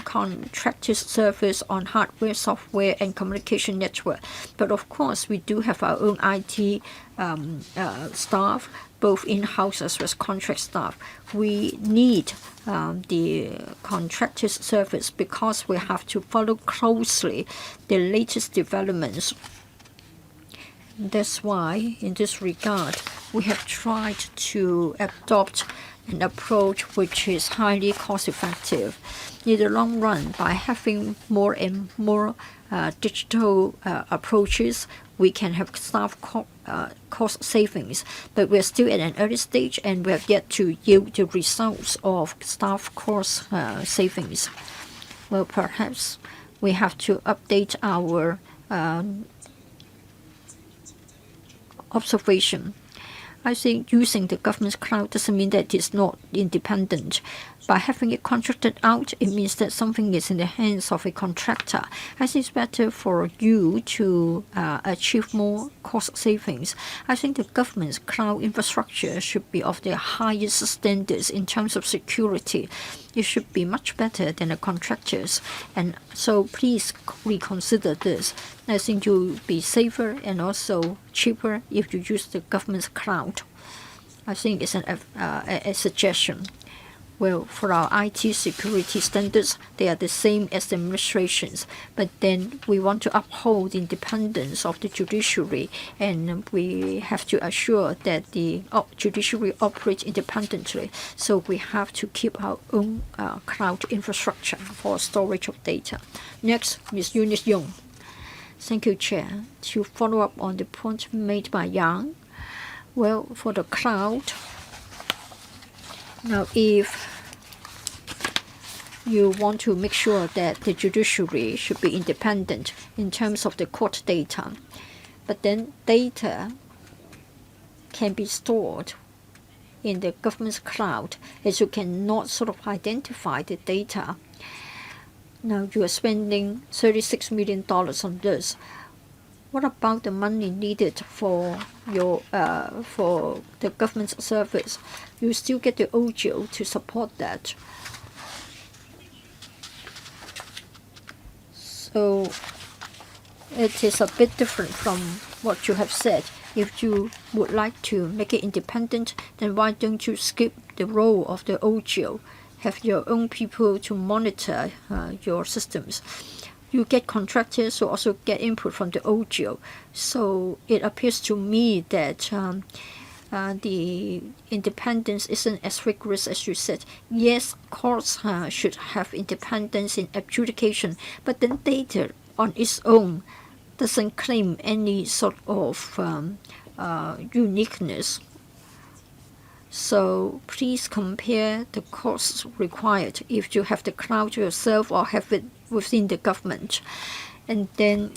contracted service on hardware, software, and communication network. But of course, we do have our own IT staff, both in-house as well as contract staff. We need the contracted service because we have to follow closely the latest developments. That's why, in this regard, we have tried to adopt an approach which is highly cost-effective. In the long run, by having more and more digital approaches, we can have staff cost savings. But we're still at an early stage, and we have yet to yield the results of staff cost savings. Well, perhaps we have to update our observation. I think using the government's cloud doesn't mean that it's not independent. By having it contracted out, it means that something is in the hands of a contractor. I think it's better for you to achieve more cost savings. I think the government's cloud infrastructure should be of the highest standards in terms of security. It should be much better than the contractors. And so please reconsider this. I think you'll be safer and also cheaper if you use the government's cloud. I think it's a suggestion. Well, for our IT security standards, they are the same as the administrations, but then we want to uphold the independence of the judiciary, and we have to assure that the judiciary operates independently. So we have to keep our own cloud infrastructure for storage of data. Next, Ms. Eunice Young. Thank you, Chair. To follow up on the point made by Yang, well, for the cloud, now if you want to make sure that the judiciary should be independent in terms of the court data, but then data can be stored in the government's cloud, as you cannot sort of identify the data. Now you are spending $36 million on this. What about the money needed for your for the government's service? You still get the audio to support that. So it is a bit different from what you have said. If you would like to make it independent, then why don't you skip the role of the audio? Have your own people to monitor your systems. You get contractors who also get input from the audio. So it appears to me that the independence isn't as rigorous as you said. Yes, courts should have independence in adjudication, but then data on its own doesn't claim any sort of uniqueness. So please compare the costs required if you have the cloud yourself or have it within the government. And then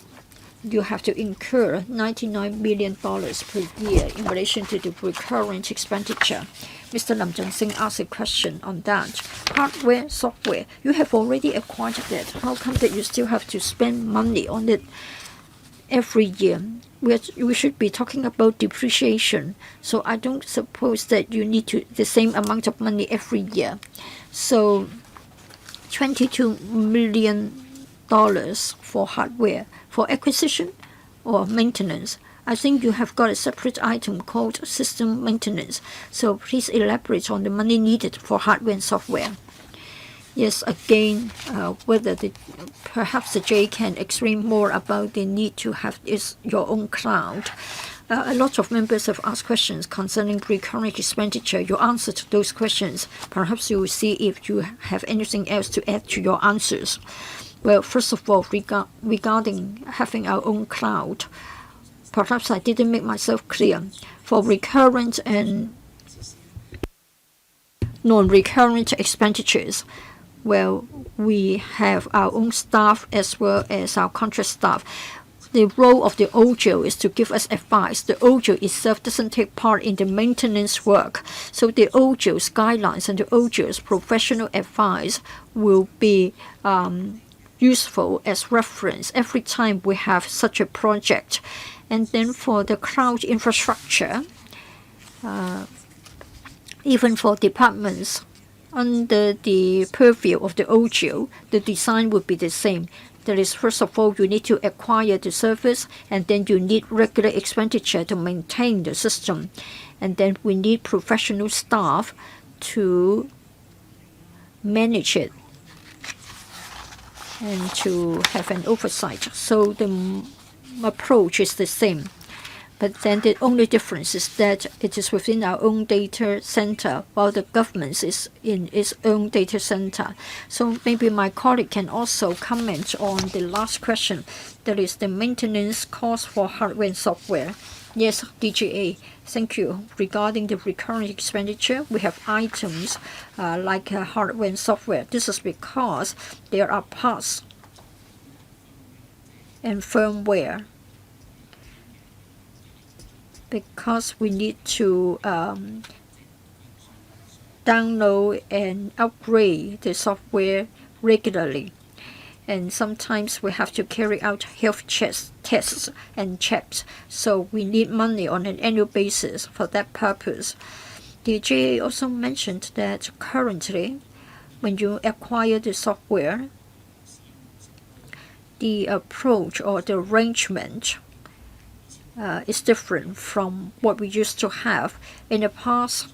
you have to incur $99 million per year in relation to the recurrent expenditure. Mr. Lam Zheng asked a question on that. Hardware, software, you have already acquired that. How come that you still have to spend money on it every year? We should be talking about depreciation. So I don't suppose that you need the same amount of money every year. So $22 million for hardware, for acquisition or maintenance. I think you have got a separate item called system maintenance. So please elaborate on the money needed for hardware and software. Yes, again, whether perhaps the J can explain more about the need to have your own cloud. A lot of members have asked questions concerning recurrent expenditure. You answered those questions. Perhaps you will see if you have anything else to add to your answers. Well, first of all, regarding having our own cloud, perhaps I didn't make myself clear. For recurrent and non-recurrent expenditures, well, we have our own staff as well as our contract staff. The role of the audio is to give us advice. The audio itself doesn't take part in the maintenance work. So the audio's guidelines and the audio's professional advice will be useful as reference every time we have such a project. And then for the cloud infrastructure, even for departments under the purview of the OGO, the design would be the same. That is, first of all, you need to acquire the service, and then you need regular expenditure to maintain the system. And then we need professional staff to manage it and to have an oversight. So the approach is the same. But then the only difference is that it is within our own data center, while the government is in its own data center. So maybe my colleague can also comment on the last question, that is the maintenance cost for hardware and software. Yes, DGA, thank you. Regarding the recurring expenditure, we have items like hardware and software. This is because there are parts and firmware. Because we need to download and upgrade the software regularly. And sometimes we have to carry out health tests and checks. So we need money on an annual basis for that purpose. The GA also mentioned that currently, when you acquire the software, the approach or the arrangement is different from what we used to have. In the past,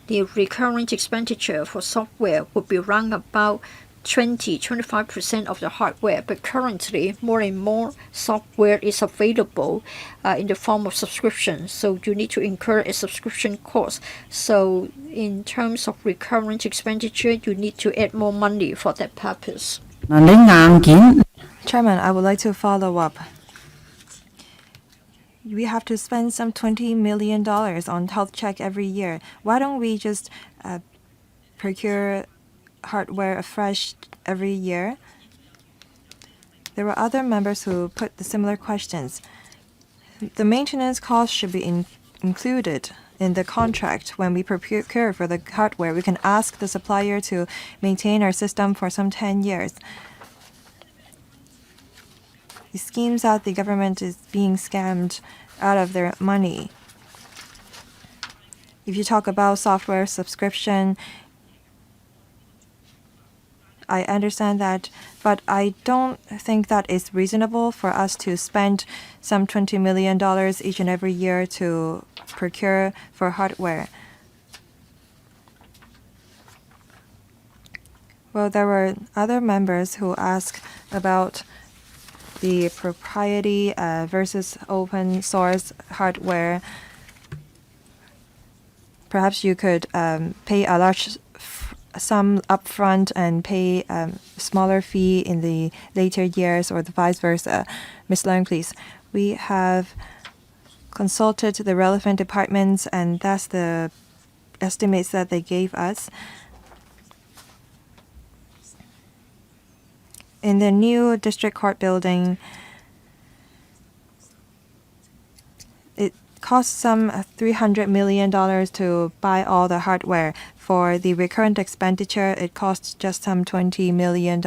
the recurring expenditure for software would be around about 20-25% of the hardware, but currently more and more software is available in the form of subscription, so you need to incur a subscription cost. So in terms of recurring expenditure, you need to add more money for that purpose. Chairman, I would like to follow up. We have to spend some $20 million on health check every year. Why don't we just procure hardware afresh every year? There were other members who put the similar questions. The maintenance cost should be included in the contract. When we procure for the hardware, we can ask the supplier to maintain our system for some 10 years. It seems that the government is being scammed out of their money. If you talk about software subscription, I understand that, but I don't think that it's reasonable for us to spend some $20 million each and every year to procure for hardware. Well, there were other members who asked about the propriety versus open source hardware. Perhaps you could pay a large sum upfront and pay a smaller fee in the later years, or the vice versa. Ms. Leung, please. We have consulted the relevant departments, and that's the estimates that they gave us. In the new district court building, it costs some $300 million to buy all the hardware. For the recurrent expenditure, it costs just some $20 million.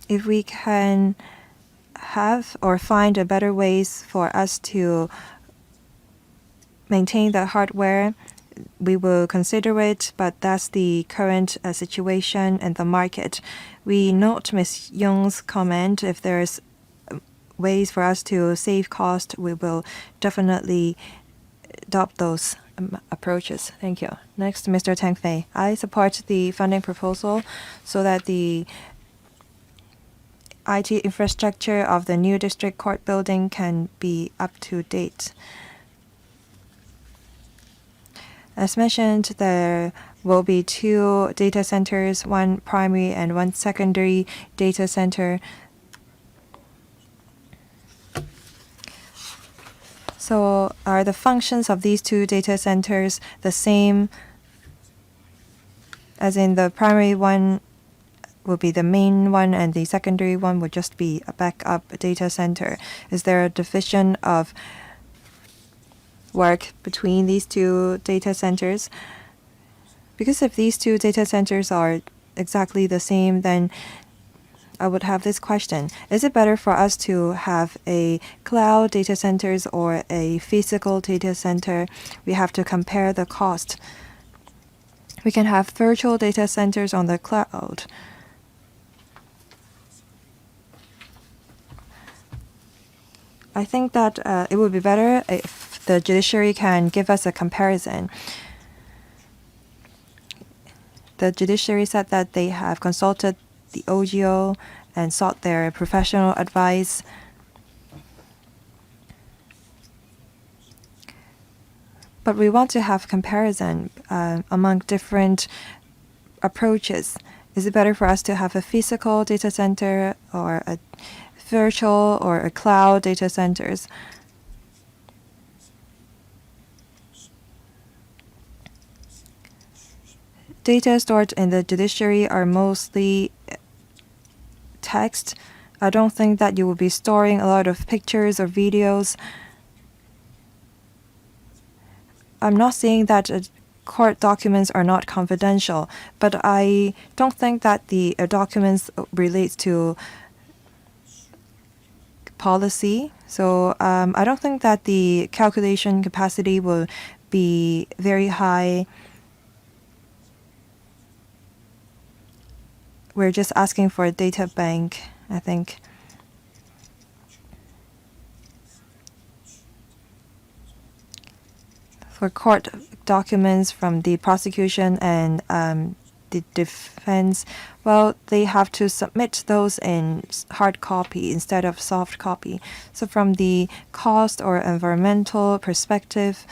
If we can have or find a better ways for us to maintain the hardware, we will consider it, but that's the current situation and the market. We note Ms. Young's comment. If there's ways for us to save cost, we will definitely adopt those approaches. Thank you. Next, Mr. Tang Fei. I support the funding proposal so that the IT infrastructure of the new district court building can be up to date. As mentioned, there will be 2 data centers, one primary and one secondary data center. So are the functions of these 2 data centers the same, as in the primary one will be the main one and the secondary one would just be a backup data center? Is there a division of work between these 2 data centers? Because if these two data centers are exactly the same, then I would have this question. Is it better for us to have a cloud data centers or a physical data center? We have to compare the cost. We can have virtual data centers on the cloud. I think that it would be better if the judiciary can give us a comparison. The judiciary said that they have consulted the OGO and sought their professional advice. But we want to have comparison among different approaches. Is it better for us to have a physical data center or a virtual or a cloud data centers? Data stored in the judiciary are mostly text. I don't think that you will be storing a lot of pictures or videos. I'm not saying that court documents are not confidential, but I don't think that the documents relates to policy. So I don't think that the calculation capacity will be very high. We're just asking for a data bank, I think. For court documents from the prosecution and the defense, well, they have to submit those in hard copy instead of soft copy. So from the cost or environmental perspective,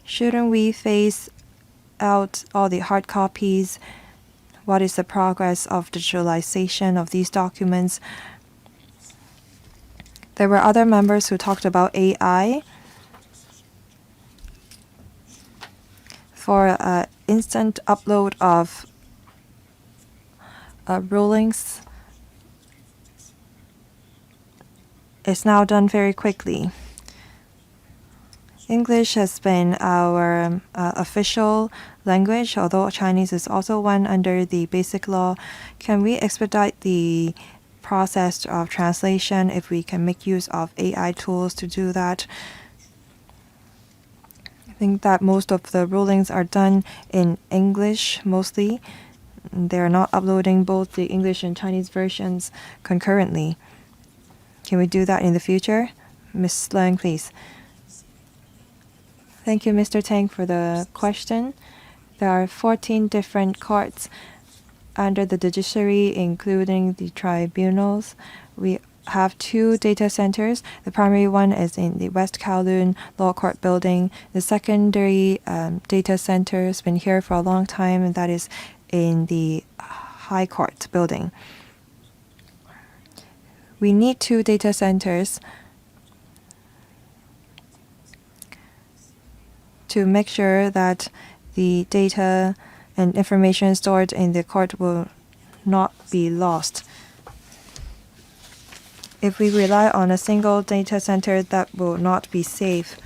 shouldn't we phase out all the hard copies? What is the progress of digitalization of these documents? There were other members who talked about AI. For instant upload of rulings, it's now done very quickly. English has been our official language, although Chinese is also one under the Basic Law. Can we expedite the process of translation if we can make use of AI tools to do that? I think that most of the rulings are done in English mostly. They're not uploading both the English and Chinese versions concurrently. Can we do that in the future? Ms. Leung, please. Thank you, Mr. Tang, for the question. There are 14 different courts under the judiciary, including the tribunals. We have 2 data centers. The primary one is in the West Kowloon Law Court building. The secondary data center has been here for a long time, and that is in the High Court building. We need 2 data centers to make sure that the data and information stored in the court will not be lost. If we rely on a single data center, that will not be safe.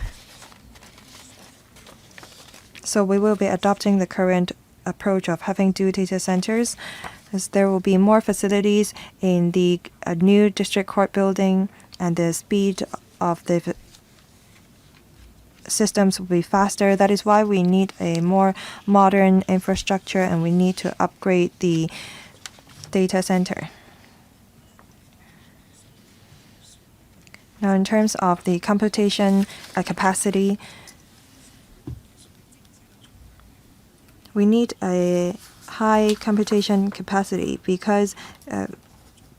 So we will be adopting the current approach of having 2 data centers, as there will be more facilities in the new district court building, and the speed of the systems will be faster. That is why we need a more modern infrastructure, and we need to upgrade the data center. Now, in terms of the computation capacity, we need a high computation capacity because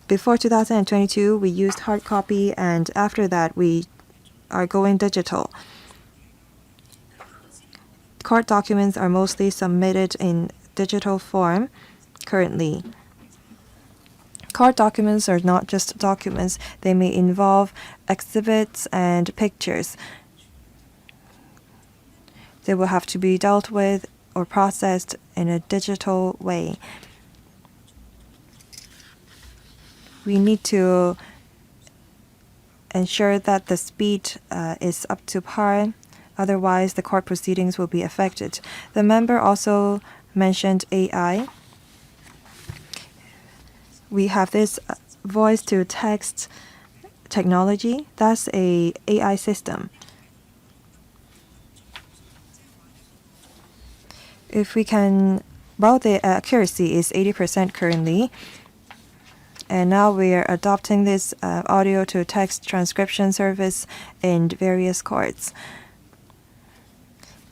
before 2022 we used hard copy, and after that we are going digital. Court documents are mostly submitted in digital form currently. Court documents are not just documents. They may involve exhibits and pictures. They will have to be dealt with or processed in a digital way. We need to ensure that the speed is up to par. Otherwise, the court proceedings will be affected. The member also mentioned AI. We have this voice-to-text technology. That's a AI system. If we can, well, the accuracy is 80% currently. And now we are adopting this audio-to-text transcription service in various courts.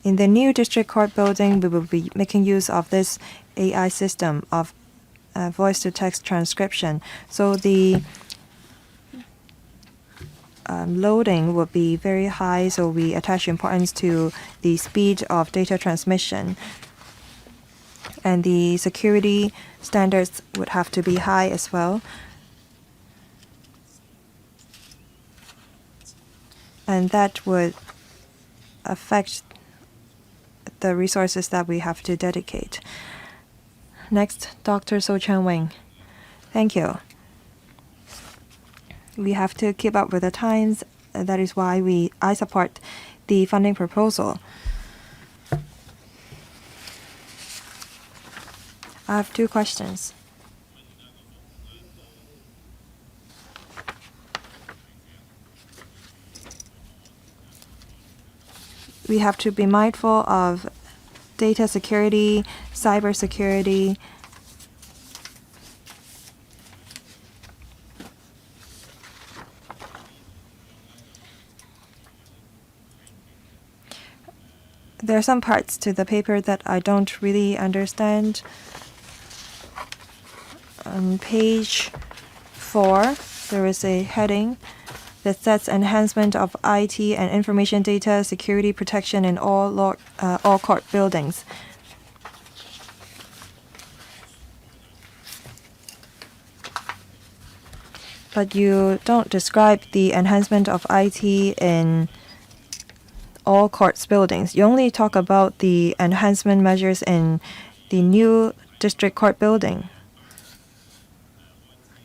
In the new district court building, we will be making use of this AI system of voice-to-text transcription. So the loading will be very high, so we attach importance to the speed of data transmission. And the security standards would have to be high as well. And that would affect the resources that we have to dedicate. Next, Dr. So Chen Wing. Thank you. We have to keep up with the times. That is why I support the funding proposal. I have two questions. We have to be mindful of data security, cyber security. There are some parts to the paper that I don't really understand. On page 4, there is a heading that says enhancement of IT and information data security protection in all court buildings. But you don't describe the enhancement of IT in all courts buildings. You only talk about the enhancement measures in the new district court building.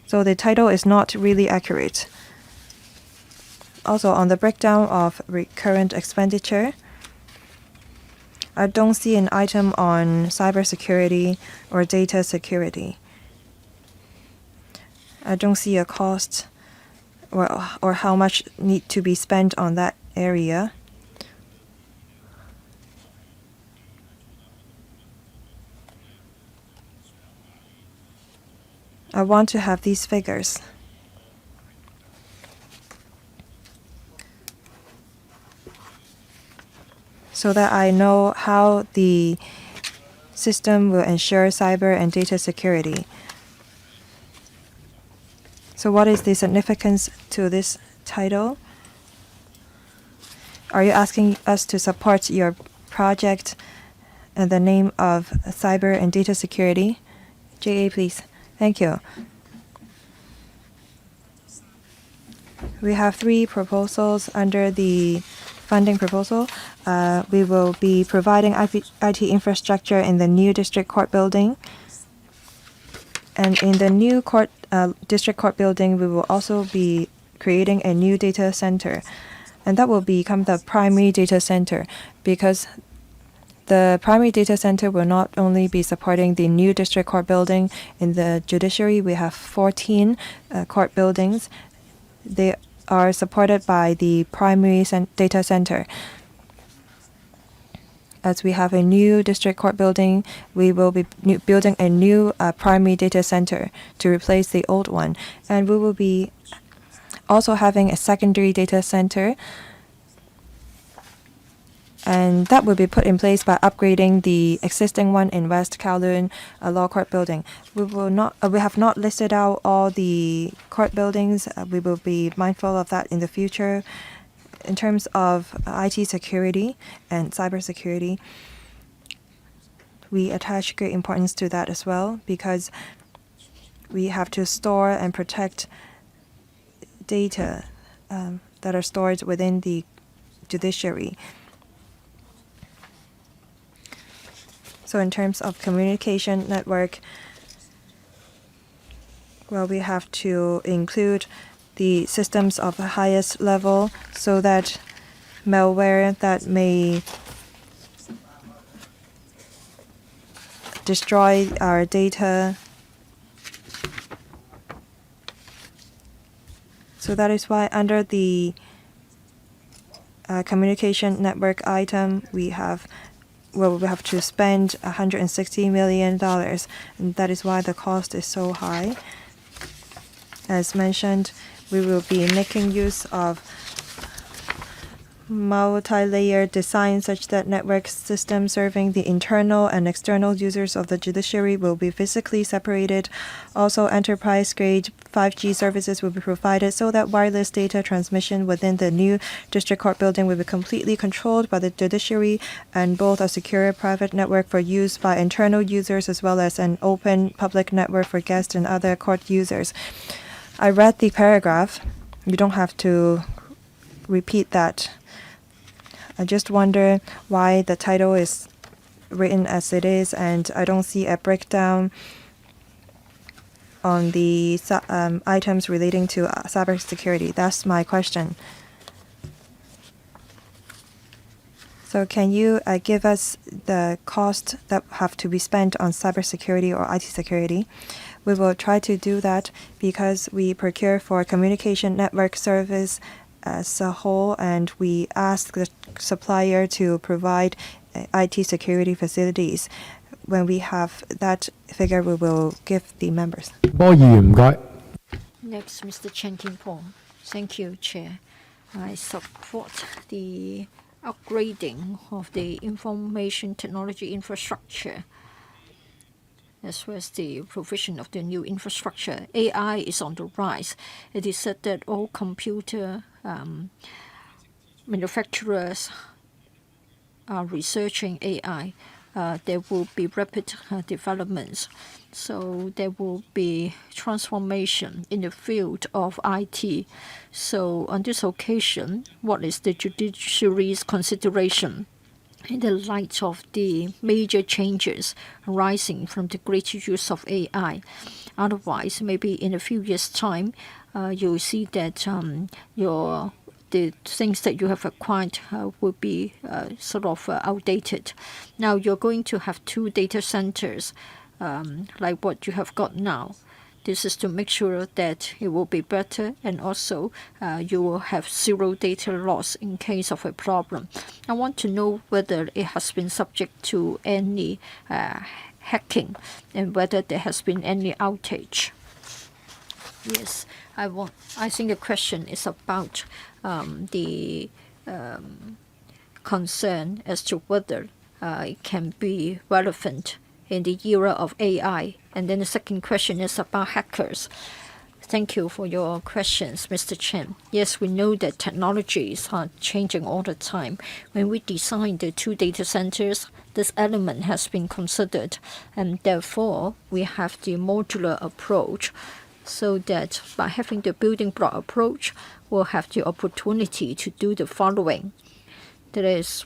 So the title is not really accurate. Also, on the breakdown of recurrent expenditure, I don't see an item on cybersecurity or data security. I don't see a cost or how much need to be spent on that area. I want to have these figures. So that I know how the system will ensure cyber and data security. So what is the significance to this title? Are you asking us to support your project in the name of cyber and data security? JA, please. Thank you. We have 3 proposals under the funding proposal. We will be providing IT infrastructure in the new district court building. And in the new district court building, we will also be creating a new data center. And that will become the primary data center, because the primary data center will not only be supporting the new district court building. In the judiciary, we have 14 court buildings. They are supported by the primary data center. As we have a new district court building, we will be building a new primary data center to replace the old one. And we will be also having a secondary data center. And that will be put in place by upgrading the existing one in West Kowloon Law Court Building. We have not listed out all the court buildings. We will be mindful of that in the future. In terms of IT security and cybersecurity, we attach great importance to that as well, because we have to store and protect data that are stored within the judiciary. So in terms of communication network, well, we have to include the systems of the highest level so that malware that may destroy our data. So that is why under the communication network item, we have to spend $160 million, and that is why the cost is so high. As mentioned, we will be making use of multi-layer design such that network systems serving the internal and external users of the judiciary will be physically separated. Also, enterprise-grade 5G services will be provided so that wireless data transmission within the new district court building will be completely controlled by the judiciary, and both a secure private network for use by internal users as well as an open public network for guests and other court users. I read the paragraph. You don't have to repeat that. I just wonder why the title is written as it is, and I don't see a breakdown on the items relating to cybersecurity. That's my question. So can you give us the cost that have to be spent on cybersecurity or IT security? We will try to do that because we procure for communication network service as a whole, and we ask the supplier to provide IT security facilities. When we have that figure, we will give the members. Next, Mr. Chen Kim-po. Thank you, Chair. I support the upgrading of the information technology infrastructure as well as the provision of the new infrastructure. AI is on the rise. It is said that all computer manufacturers are researching AI. There will be rapid developments. So there will be transformation in the field of IT. So on this occasion, what is the judiciary's consideration in the light of the major changes arising from the greater use of AI? Otherwise, maybe in a few years' time, you'll see that the things that you have acquired will be sort of outdated. Now you're going to have 2 data centers like what you have got now. This is to make sure that it will be better, and also you will have 0 data loss in case of a problem. I want to know whether it has been subject to any hacking and whether there has been any outage. Yes, I think the question is about the concern as to whether it can be relevant in the era of AI. And then the second question is about hackers. Thank you for your questions, Mr. Chen. Yes, we know that technologies are changing all the time. When we designed the 2 data centers, this element has been considered, and therefore we have the modular approach, so that by having the building block approach, we'll have the opportunity to do the following. That is,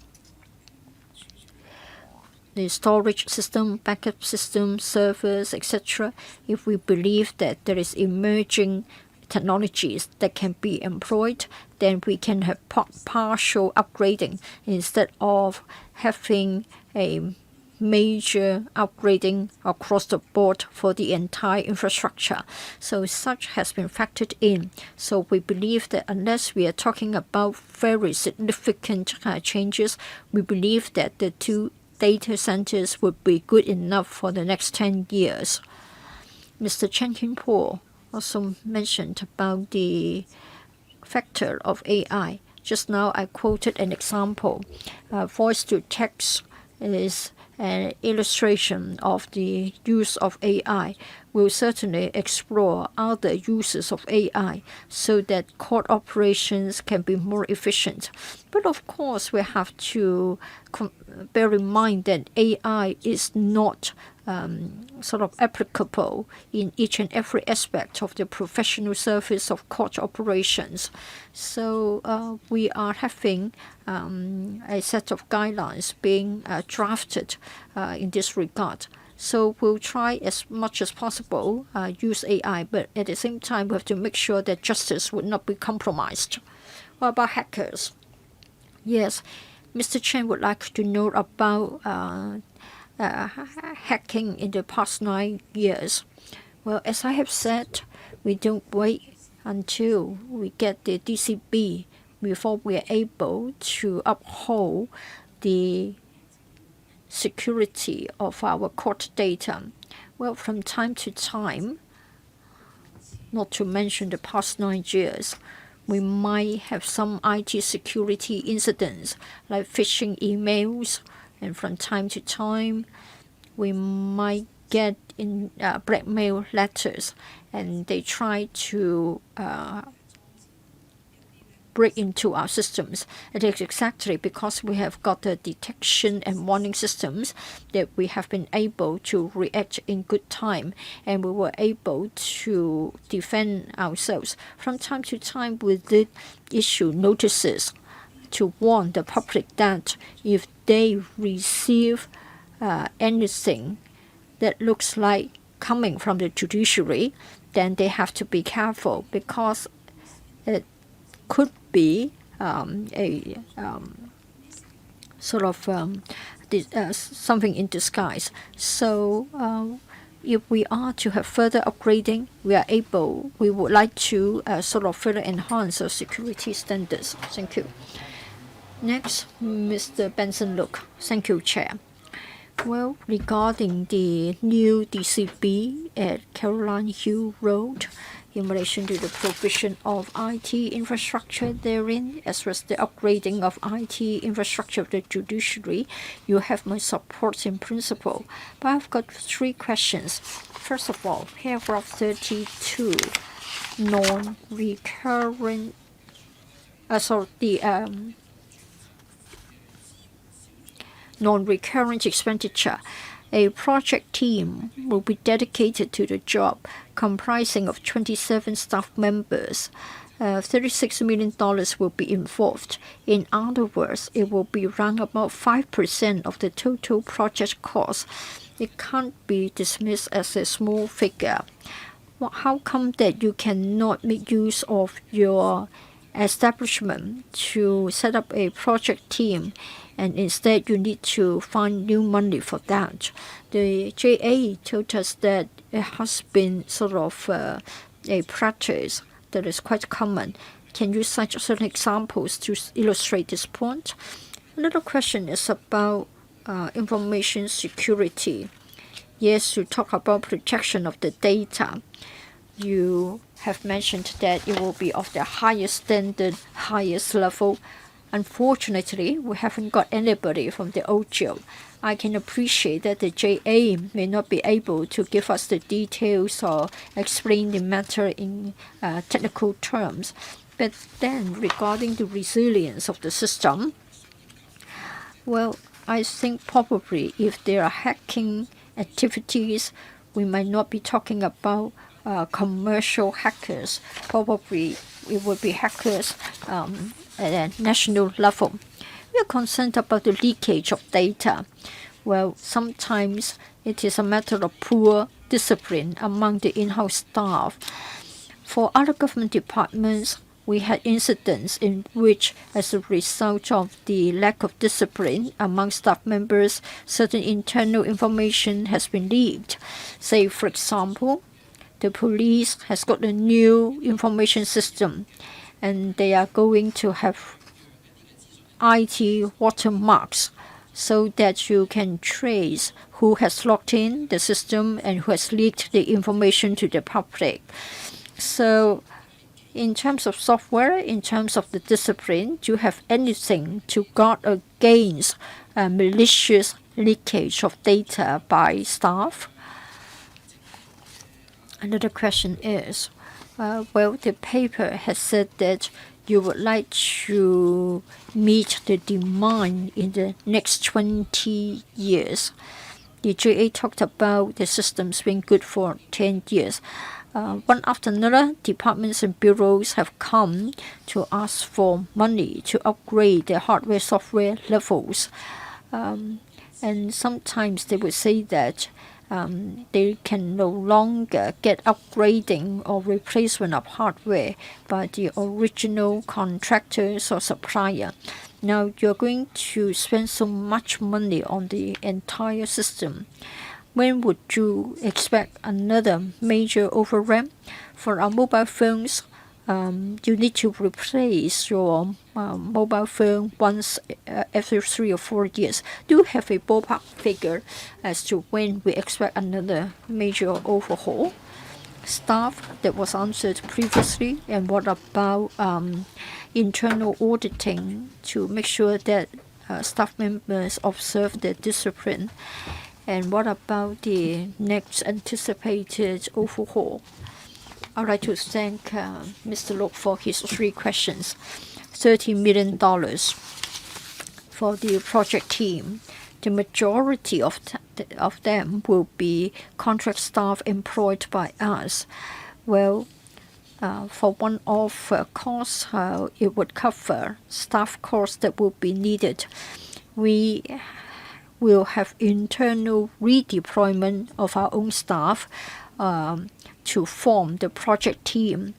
the storage system, backup system, servers, etc. If we believe that there is emerging technologies that can be employed, then we can have partial upgrading instead of having a major upgrading across the board for the entire infrastructure. So such has been factored in. So we believe that unless we are talking about very significant changes, we believe that the 2 data centers would be good enough for the next 10 years. Mr. Chen Kim-po also mentioned about the factor of AI. Just now I quoted an example. Voice to text is an illustration of the use of AI. We'll certainly explore other uses of AI so that court operations can be more efficient. But of course, we have to bear in mind that AI is not sort of applicable in each and every aspect of the professional service of court operations. So we are having a set of guidelines being drafted in this regard. So we'll try as much as possible use AI, but at the same time we have to make sure that justice would not be compromised. What about hackers? Yes, Mr. Chen would like to know about hacking in the past 9 years. Well, as I have said, we don't wait until we get the DCB before we are able to uphold the security of our court data. Well, from time to time, not to mention the past 9 years, we might have some IT security incidents like phishing emails, and from time to time, we might get in blackmail letters, and they try to break into our systems. It is exactly because we have got the detection and warning systems that we have been able to react in good time, and we were able to defend ourselves. From time to time, we did issue notices to warn the public that if they receive anything that looks like coming from the judiciary, then they have to be careful, because it could be a sort of something in disguise. So if we are to have further upgrading, we would like to sort of further enhance our security standards. Thank you. Next, Mr. Benson Look. Thank you, Chair. Well, regarding the new DCB at Caroline Hill Road, in relation to the provision of IT infrastructure therein, as well as the upgrading of IT infrastructure of the judiciary, you have my support in principle. But I've got 3 questions. First of all, paragraph 32, non-recurring, non-recurrent expenditure. A project team will be dedicated to the job, comprising of 27 staff members. $36 million will be involved. In other words, it will be around about 5% of the total project cost. It can't be dismissed as a small figure. Well, how come that you cannot make use of your establishment to set up a project team, and instead you need to find new money for that? The JA told us that it has been sort of a practice that is quite common. Can you cite certain examples to illustrate this point? Another question is about information security. Yes, you talk about protection of the data. You have mentioned that it will be of the highest standard, highest level. Unfortunately, we haven't got anybody from the OGL. I can appreciate that the JA may not be able to give us the details or explain the matter in technical terms. But then, regarding the resilience of the system, well, I think probably if there are hacking activities, we might not be talking about commercial hackers. Probably it would be hackers at a national level. We are concerned about the leakage of data. Well, sometimes it is a matter of poor discipline among the in-house staff. For other government departments, we had incidents in which, as a result of the lack of discipline among staff members, certain internal information has been leaked. Say, for example, the police has got a new information system, and they are going to have IT watermarks so that you can trace who has logged in the system and who has leaked the information to the public. So in terms of software, in terms of the discipline, do you have anything to guard against malicious leakage of data by staff? Another question is, well, the paper has said that you would like to meet the demand in the next 20 years. The JA talked about the systems being good for 10 years. One after another, departments and bureaus have come to ask for money to upgrade their hardware software levels. And sometimes they would say that they can no longer get upgrading or replacement of hardware by the original contractors or supplier. Now you're going to spend so much money on the entire system. When would you expect another major overrun? For our mobile phones, you need to replace your mobile phone once every 3 or 4 years. Do you have a ballpark figure as to when we expect another major overhaul? Staff, that was answered previously. And what about internal auditing to make sure that staff members observe their discipline? And what about the next anticipated overhaul? I'd like to thank Mr. Lok for his 3 questions. $30 million for the project team. The majority of them will be contract staff employed by us. Well, for one-off costs, it would cover staff costs that will be needed. We will have internal redeployment of our own staff to form the project team.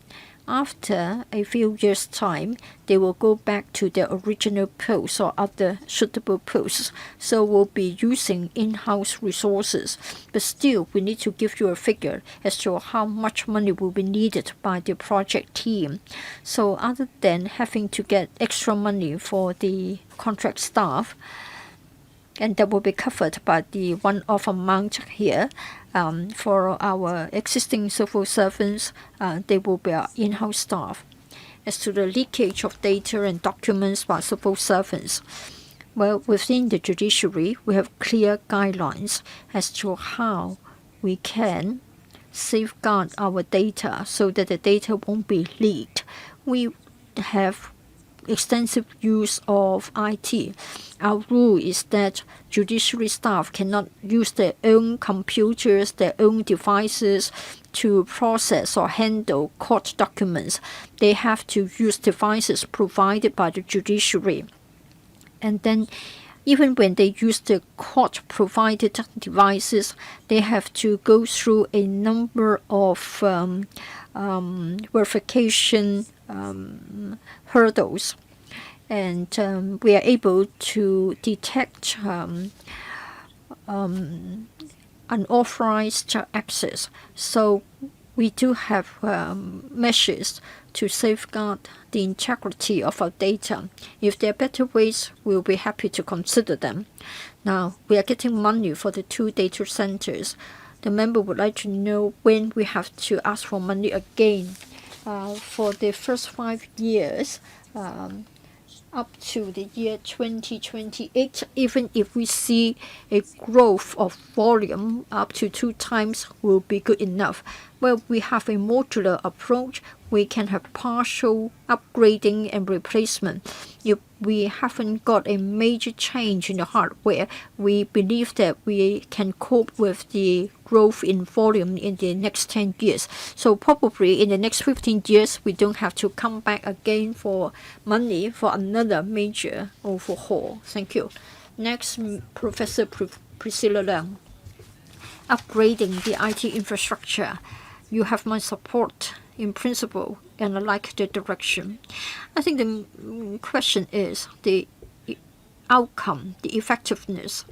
After a few years' time, they will go back to their original posts or other suitable posts. So we'll be using in-house resources. But still, we need to give you a figure as to how much money will be needed by the project team. So other than having to get extra money for the contract staff, and that will be covered by the one-off amount here. For our existing civil servants, they will be our in-house staff. As to the leakage of data and documents by civil servants, well, within the judiciary, we have clear guidelines as to how we can safeguard our data so that the data won't be leaked. We have extensive use of IT. Our rule is that judiciary staff cannot use their own computers, their own devices to process or handle court documents. They have to use devices provided by the judiciary. And then even when they use the court-provided devices, they have to go through a number of verification hurdles, and we are able to detect unauthorized access. So we do have measures to safeguard the integrity of our data. If there are better ways, we'll be happy to consider them. Now, we are getting money for the 2 data centers. The member would like to know when we have to ask for money again. For the first 5 years, up to the year 2028, even if we see a growth of volume up to 2 times will be good enough. Well, we have a modular approach. We can have partial upgrading and replacement. If we haven't got a major change in the hardware, we believe that we can cope with the growth in volume in the next 10 years. So probably in the next 15 years, we don't have to come back again for money for another major overhaul. Thank you. Next, Professor Priscilla Leung. Upgrading the IT infrastructure. You have my support in principle, and I like the direction. I think the question is the outcome, the effectiveness.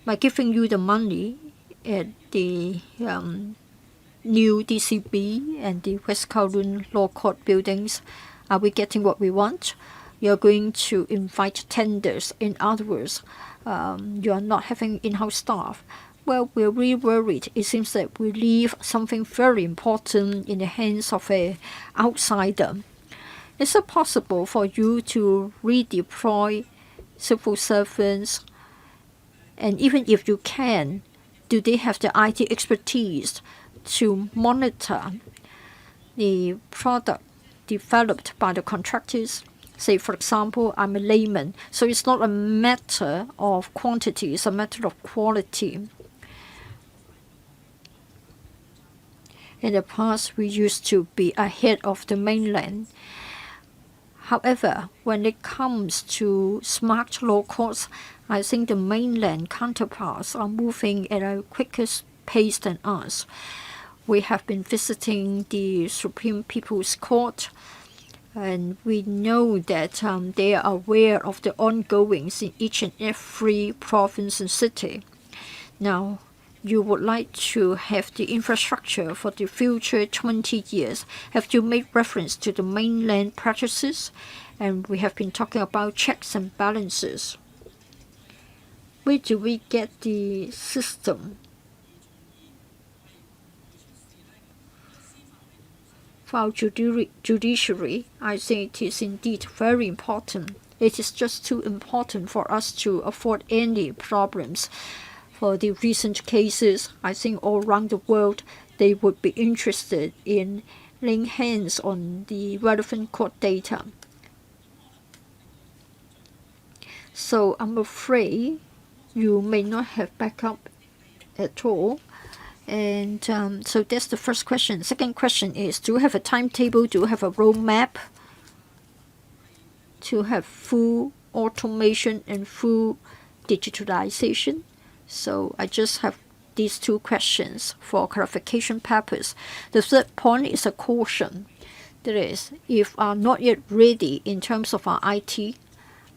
By giving you the money at the new DCB and the West Kowloon Law Court buildings, are we getting what we want? You're going to invite tenders. In other words, you are not having in-house staff. Well, we're really worried. It seems that we leave something very important in the hands of an outsider. Is it possible for you to redeploy civil servants? And even if you can, do they have the IT expertise to monitor the product developed by the contractors? Say, for example, I'm a layman, so it's not a matter of quantity, it's a matter of quality. In the past, we used to be ahead of the mainland. However, when it comes to smart law courts, I think the mainland counterparts are moving at a quicker pace than us. We have been visiting the Supreme People's Court, and we know that they are aware of the ongoings in each and every province and city. Now, you would like to have the infrastructure for the future 20 years. Have you made reference to the mainland practices? And we have been talking about checks and balances. Where do we get the system? For our judiciary, I think it is indeed very important. It is just too important for us to afford any problems. For the recent cases, I think all around the world, they would be interested in laying hands on the relevant court data. So I'm afraid you may not have backup at all. And so that's the first question. Second question is, do you have a timetable? Do you have a roadmap to have full automation and full digitalization? So I just have these two questions for clarification purpose. The third point is a caution. That is, if are not yet ready in terms of our IT,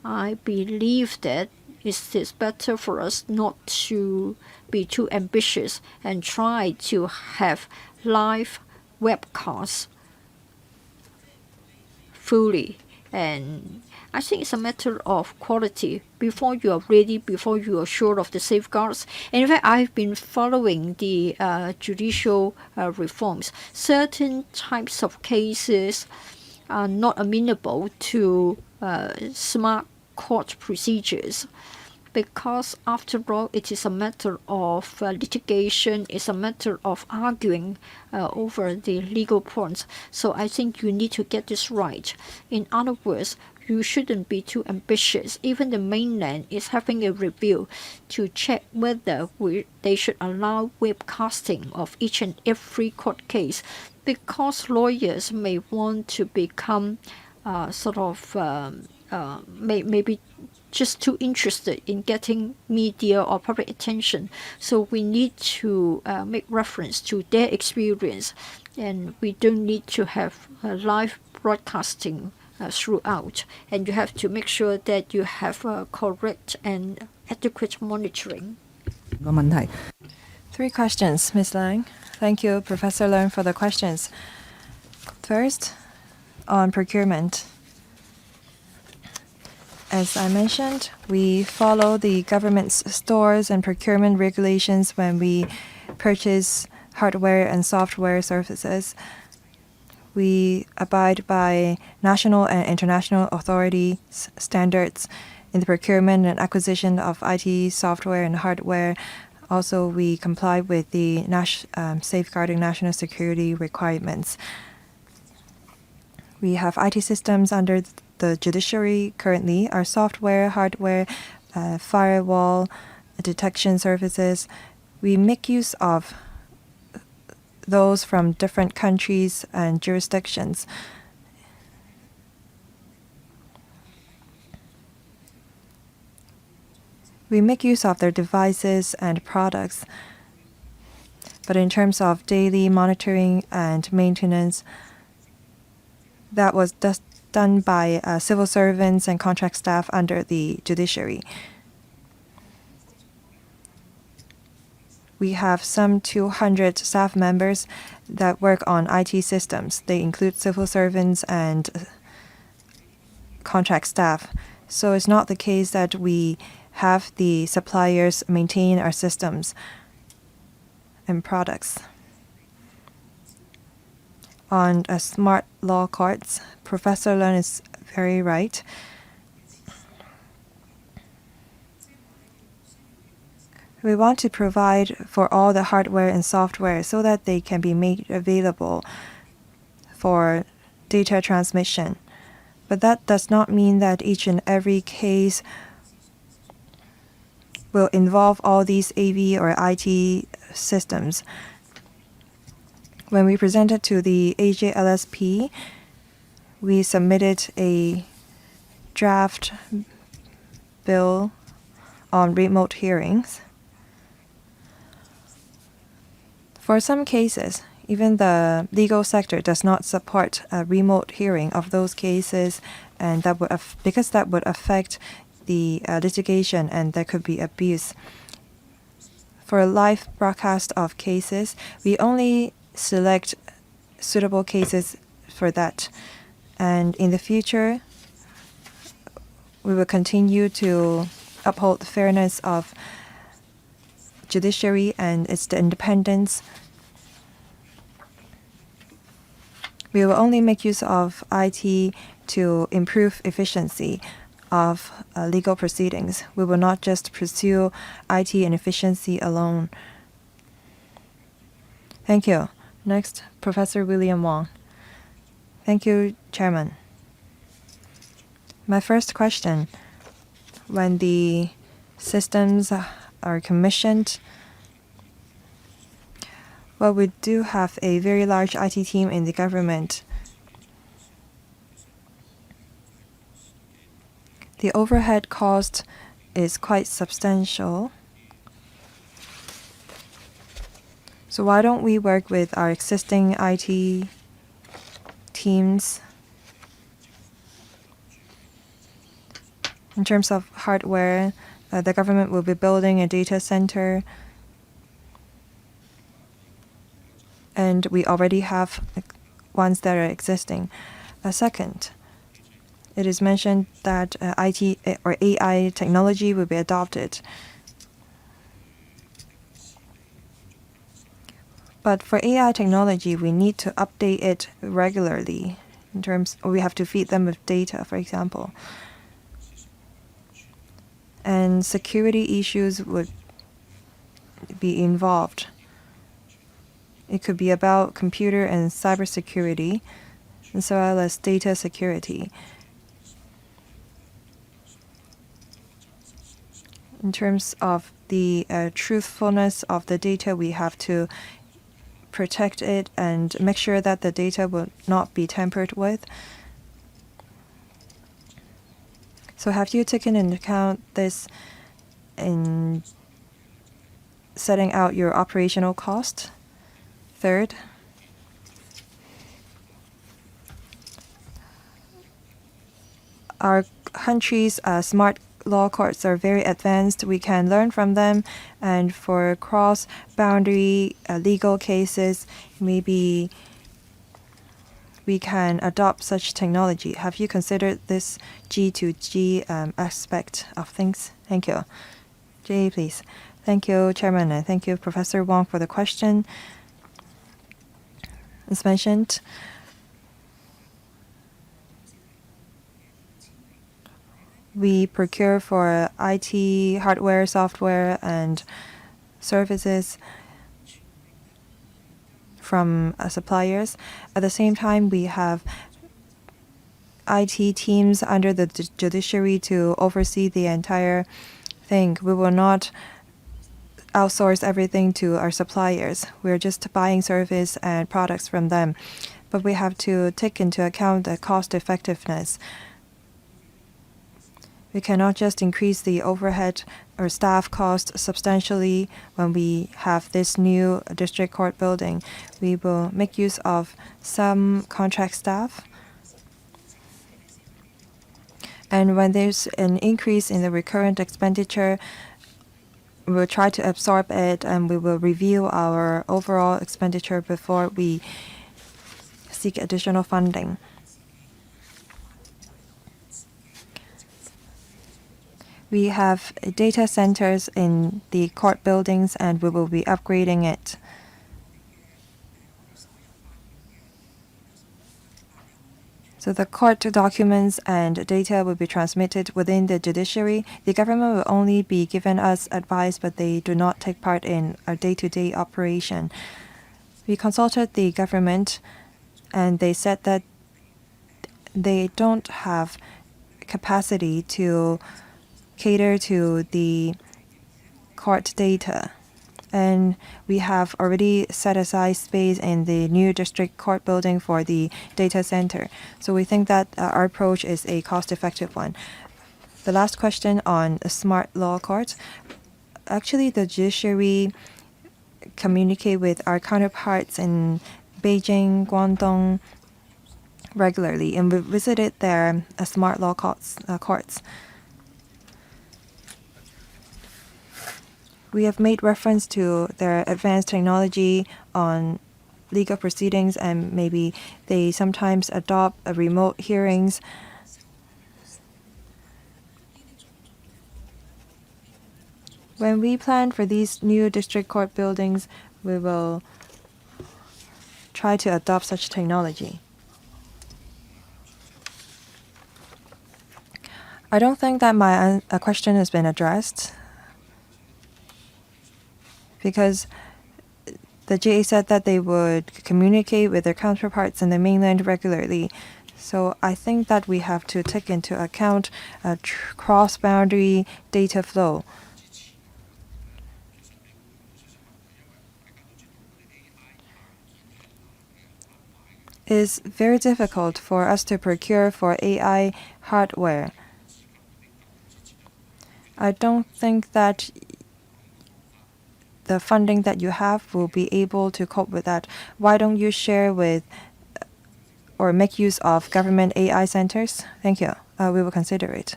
I believe that it is better for us not to be too ambitious and try to have live webcasts fully. And I think it's a matter of quality. Before you are ready, before you are sure of the safeguards. And in fact, I've been following the judicial reforms. Certain types of cases are not amenable to smart court procedures, because after all, it is a matter of litigation, it's a matter of arguing over the legal points. So I think you need to get this right. In other words, you shouldn't be too ambitious. Even the mainland is having a review to check whether they should allow webcasting of each and every court case, because lawyers may want to become maybe just too interested in getting media or public attention. So we need to make reference to their experience, and we don't need to have live broadcasting throughout. And you have to make sure that you have correct and adequate monitoring. 個問題。 Three questions, Ms. Lang. Thank you, Professor Leung, for the questions. First, on procurement. As I mentioned, we follow the government's stores and procurement regulations when we purchase hardware and software services. We abide by national and international authorities' standards in the procurement and acquisition of IT software and hardware. Also, we comply with the safeguarding national security requirements. We have IT systems under the judiciary currently. Our software, hardware, firewall, detection services, we make use of those from different countries and jurisdictions. We make use of their devices and products. But in terms of daily monitoring and maintenance, that was done by civil servants and contract staff under the judiciary. We have some 200 staff members that work on IT systems. They include civil servants and contract staff. So it's not the case that we have the suppliers maintain our systems and products. On smart law courts, Professor Leung is very right. We want to provide for all the hardware and software so that they can be made available for data transmission. But that does not mean that each and every case will involve all these AV or IT systems. When we presented to the AJLSP, we submitted a draft bill on remote hearings. For some cases, even the legal sector does not support a remote hearing of those cases, and that would because that would affect the litigation and there could be abuse. For a live broadcast of cases, we only select suitable cases for that. And in the future, we will continue to uphold the fairness of judiciary and its independence. We will only make use of IT to improve efficiency of legal proceedings. We will not just pursue IT and efficiency alone. Thank you. Next, Professor William Wong. Thank you, Chairman. My first question, when the systems are commissioned, well, we do have a very large IT team in the government. The overhead cost is quite substantial. So why don't we work with our existing IT teams? In terms of hardware, the government will be building a data center, and we already have ones that are existing. Second, it is mentioned that IT or AI technology will be adopted. But for AI technology, we need to update it regularly. We have to feed them with data, for example. And security issues would be involved. It could be about computer and cybersecurity, as well as data security. In terms of the truthfulness of the data, we have to protect it and make sure that the data will not be tampered with. So have you taken into account this in setting out your operational cost? Third, our country's smart law courts are very advanced. We can learn from them, and for cross-boundary legal cases, maybe we can adopt such technology. Have you considered this G2G aspect of things? Thank you. Jay, please. Thank you, Chairman, and thank you, Professor Wong, for the question. As mentioned, we procure for IT, hardware, software, and services from suppliers. At the same time, we have IT teams under the judiciary to oversee the entire thing. We will not outsource everything to our suppliers. We're just buying service and products from them. But we have to take into account the cost effectiveness. We cannot just increase the overhead or staff cost substantially when we have this new district court building. We will make use of some contract staff. And when there's an increase in the recurrent expenditure, we will try to absorb it, and we will review our overall expenditure before we seek additional funding. We have data centers in the court buildings, and we will be upgrading it. So the court documents and data will be transmitted within the judiciary. The government will only be giving us advice, but they do not take part in our day-to-day operation. We consulted the government, and they said that they don't have capacity to cater to the court data. And we have already set aside space in the new district court building for the data center. So we think that our approach is a cost-effective one. The last question on a smart law court. Actually, the judiciary communicate with our counterparts in Beijing, Guangdong regularly, and we visited their smart law courts. We have made reference to their advanced technology on legal proceedings, and maybe they sometimes adopt remote hearings. When we plan for these new district court buildings, we will try to adopt such technology. I don't think that my question has been addressed, because the GA said that they would communicate with their counterparts in the mainland regularly. So I think that we have to take into account a cross-boundary data flow. It is very difficult for us to procure for AI hardware. I don't think that the funding that you have will be able to cope with that. Why don't you share with or make use of government AI centers? Thank you. We will consider it.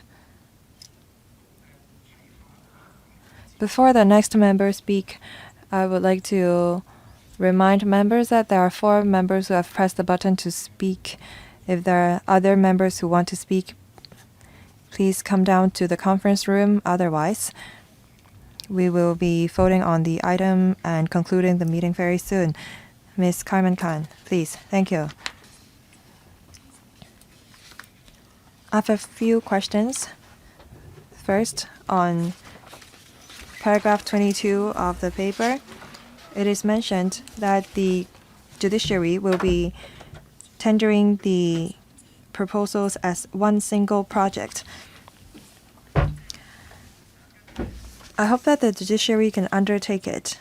Before the next member speak, I would like to remind members that there are 4 members who have pressed the button to speak. If there are other members who want to speak, please come down to the conference room. Otherwise, we will be voting on the item and concluding the meeting very soon. Ms. Carmen Khan, please. Thank you. I have a few questions. First, on paragraph 22 of the paper, it is mentioned that the judiciary will be tendering the proposals as one single project. I hope that the judiciary can undertake it.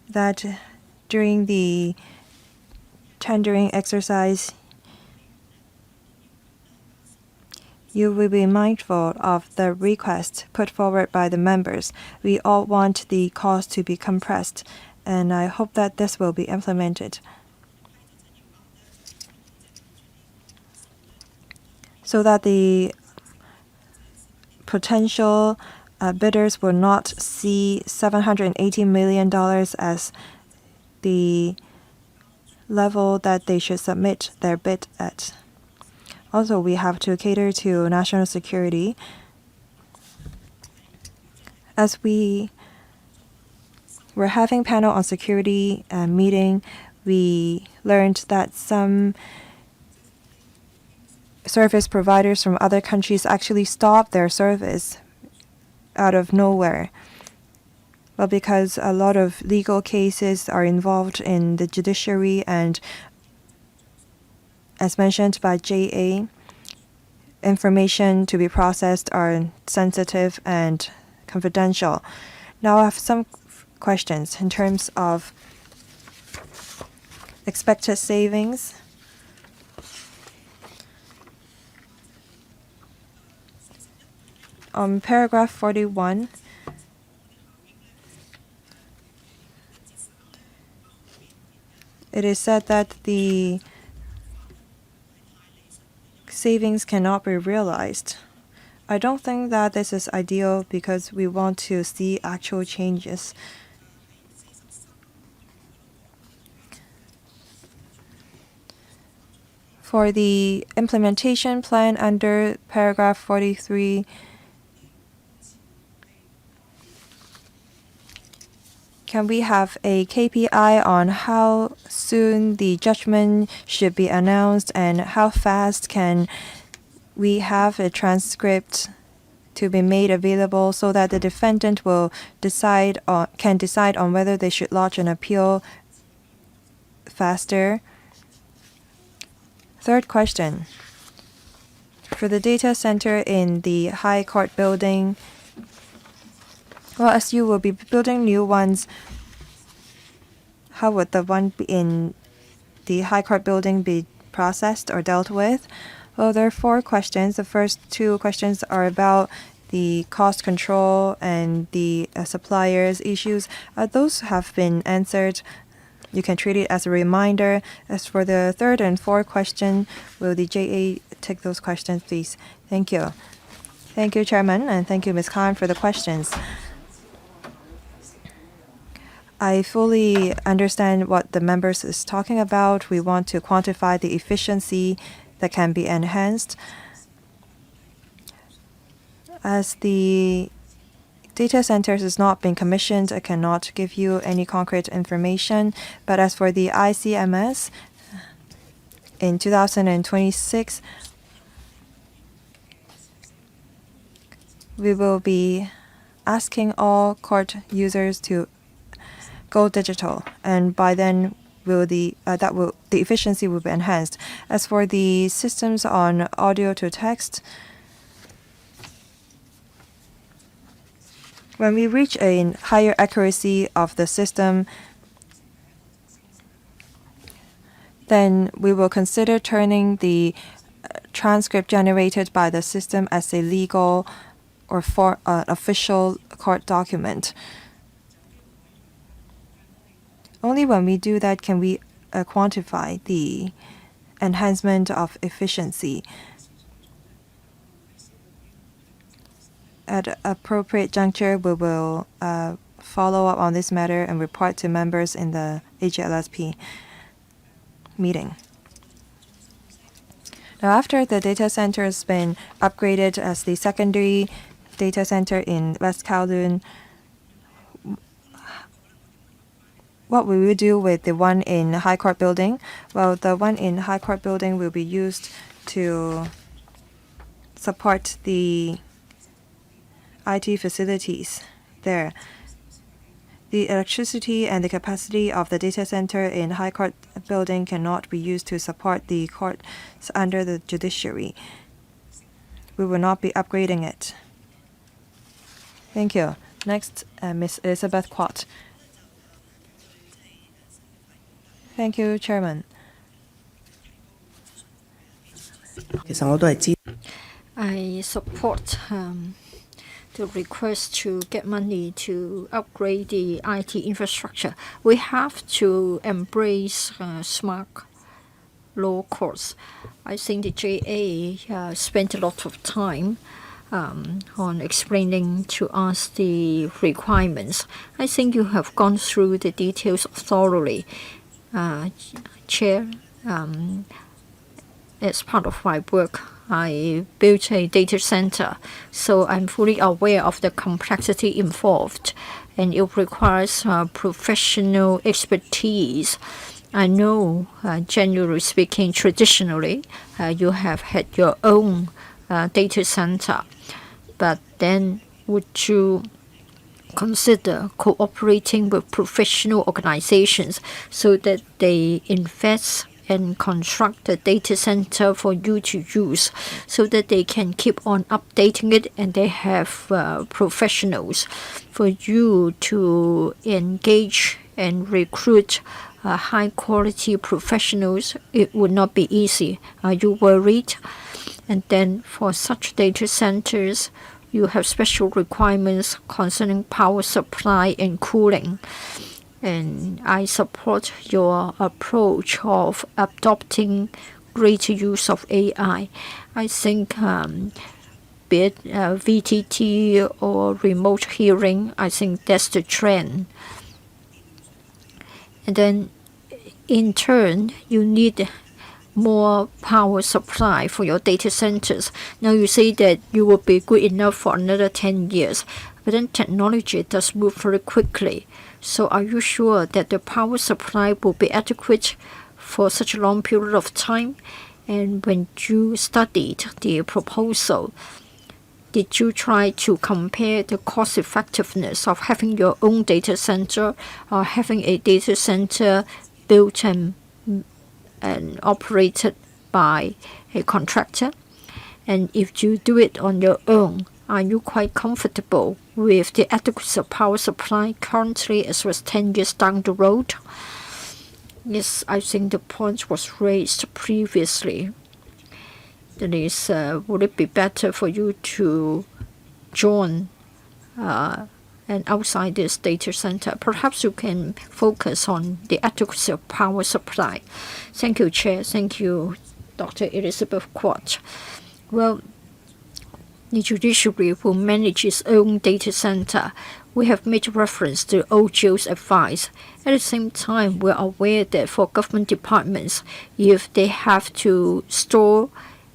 That during the tendering exercise, you will be mindful of the requests put forward by the members. We all want the cost to be compressed, and I hope that this will be implemented, so that the potential bidders will not see $780 million as the level that they should submit their bid at. Also, we have to cater to national security. As we were having panel on security meeting, we learned that some service providers from other countries actually stopped their service out of nowhere. Well, because a lot of legal cases are involved in the judiciary, and as mentioned by JA, information to be processed are sensitive and confidential. Now I have some questions in terms of expected savings. On paragraph 41, it is said that the savings cannot be realized. I don't think that this is ideal, because we want to see actual changes. For the implementation plan under paragraph 43, can we have a KPI on how soon the judgment should be announced, and how fast can we have a transcript to be made available, so that the defendant can decide on whether they should lodge an appeal faster? Third question. For the data center in the High Court building, well, as you will be building new ones, how would the one in the High Court building be processed or dealt with? Well, there are 4 questions. The first 2 questions are about the cost control and the suppliers issues, those have been answered. You can treat it as a reminder. As for the third and fourth question, will the JA take those questions, please? Thank you. Thank you, Chairman, and thank you, Ms. Khan, for the questions. I fully understand what the members is talking about. We want to quantify the efficiency that can be enhanced. As the data centers has not been commissioned, I cannot give you any concrete information. But as for the ICMS, in 2026, we will be asking all court users to go digital, and by then the efficiency will be enhanced. As for the systems on audio to text, when we reach a higher accuracy of the system, then we will consider turning the transcript generated by the system as a legal or official court document. Only when we do that can we quantify the enhancement of efficiency. At appropriate juncture, we will follow up on this matter and report to members in the AGLSP meeting. Now, after the data center has been upgraded as the secondary data center in West Kowloon, what we will do with the one in High Court Building? Well, the one in High Court Building will be used to support the IT facilities there. The electricity and the capacity of the data center in High Court Building cannot be used to support the courts under the judiciary. We will not be upgrading it. Thank you. Next, Ms. Elizabeth Quat. Thank you, Chairman. I support the request to get money to upgrade the IT infrastructure. We have to embrace smart law courts. I think the JA spent a lot of time on explaining to us the requirements. I think you have gone through the details thoroughly. Chair, as part of my work, I built a data center, so I'm fully aware of the complexity involved, and it requires professional expertise. I know, generally speaking, traditionally, you have had your own data center, but then would you consider cooperating with professional organizations so that they invest and construct the data center for you to use, so that they can keep on updating it and they have professionals for you to engage and recruit high quality professionals? It would not be easy. Are you worried? And then for such data centers, you have special requirements concerning power supply and cooling. And I support your approach of adopting greater use of AI. I think be it VTT or remote hearing, I think that's the trend. And then in turn, you need more power supply for your data centers. Now you say that you will be good enough for another 10 years, but then technology does move very quickly. So are you sure that the power supply will be adequate for such a long period of time? And when you studied the proposal, did you try to compare the cost effectiveness of having your own data center or having a data center built and operated by a contractor? And if you do it on your own, are you quite comfortable with the adequacy of power supply currently as well as 10 years down the road? Yes, I think the point was raised previously. That is, would it be better for you to join and outside this data center. Perhaps you can focus on the adequacy of power supply. Thank you, Chair. Thank you, Dr. Elizabeth Quat. Well, the judiciary will manage its own data center. We have made reference to OJO's advice. At the same time, we're aware that for government departments, if they have to store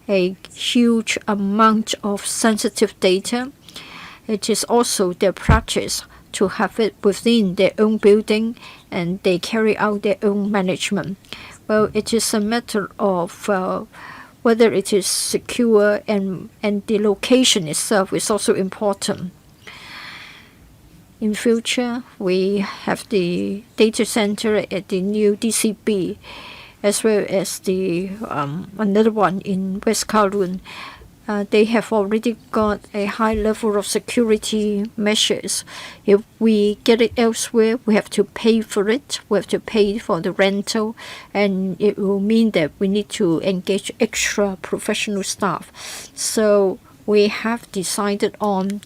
a huge amount of sensitive data, it is also their practice to have it within their own building, and they carry out their own management. Well, it is a matter of whether it is secure, and the location itself is also important. In future, we have the data center at the new DCB, as well as the another one in West Kowloon. They have already got a high level of security measures. If we get it elsewhere, we have to pay for it. We have to pay for the rental, and it will mean that we need to engage extra professional staff. So we have decided on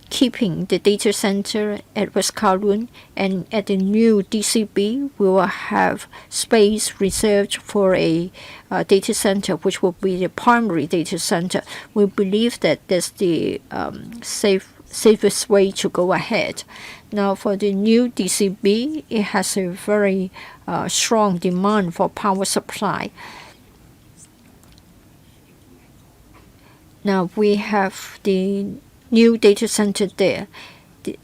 keeping the data center at West Kowloon, and at the new DCB, we will have space reserved for a data center, which will be the primary data center. We believe that that's the safest way to go ahead. Now, for the new DCB, it has a very strong demand for power supply. Now, we have the new data center there.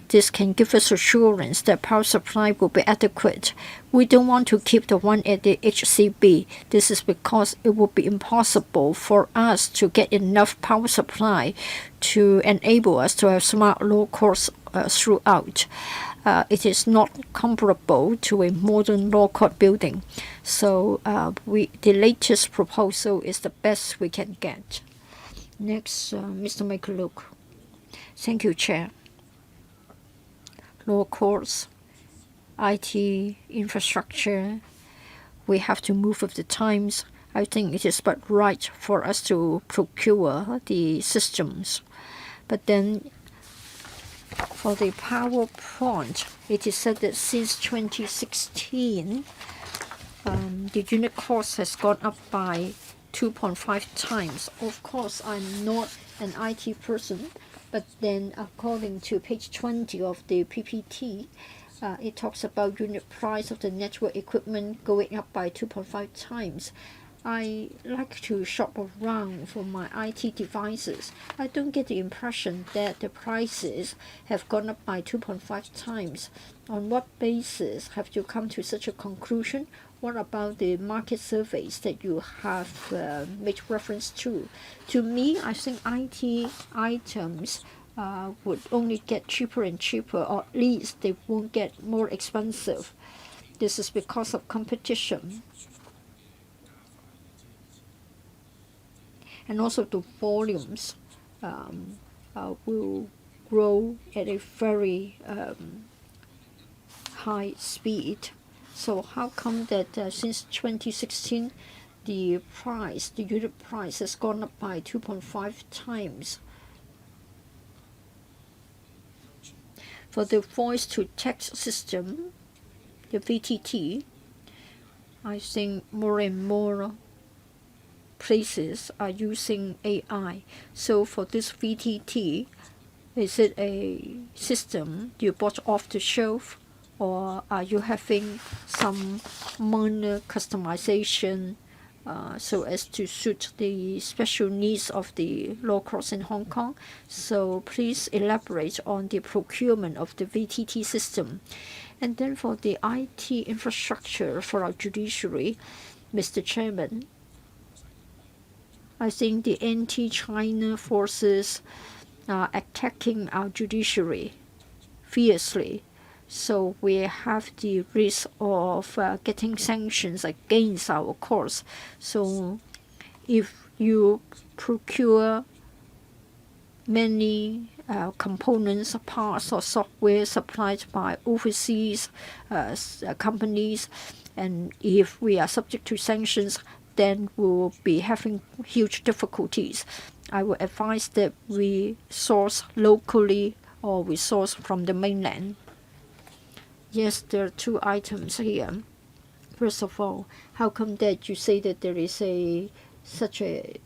This can give us assurance that power supply will be adequate. We don't want to keep the one at the HCB. This is because it will be impossible for us to get enough power supply to enable us to have smart law courts throughout. It is not comparable to a modern law court building. So the latest proposal is the best we can get. Next, Mr. McLuke. Thank you, Chair. Law courts, IT infrastructure, we have to move with the times. I think it is but right for us to procure the systems. But then for the power plant, it is said that since 2016, the unit cost has gone up by 2.5 times. Of course, I'm not an IT person, but then according to page 20 of the PPT, it talks about unit price of the network equipment going up by 2.5 times. I like to shop around for my IT devices. I don't get the impression that the prices have gone up by 2.5 times. On what basis have you come to such a conclusion? What about the market surveys that you have made reference to? To me, I think IT items would only get cheaper and cheaper, or at least they won't get more expensive. This is because of competition. And also the volumes will grow at a very high speed. So how come that since 2016 the unit price has gone up by 2.5 times? For the voice-to-text system, the VTT, I think more and more places are using AI. So for this VTT, is it a system you bought off the shelf, or are you having some minor customization so as to suit the special needs of the law courts in Hong Kong? So please elaborate on the procurement of the VTT system. And then for the IT infrastructure for our judiciary, Mr. Chairman, I think the anti-China forces are attacking our judiciary fiercely. So we have the risk of getting sanctions against our courts. So if you procure many components, parts, or software supplied by overseas companies, and if we are subject to sanctions, then we will be having huge difficulties. I would advise that we source locally or we source from the mainland. Yes, there are two items here. First of all, how come that you say that there is such a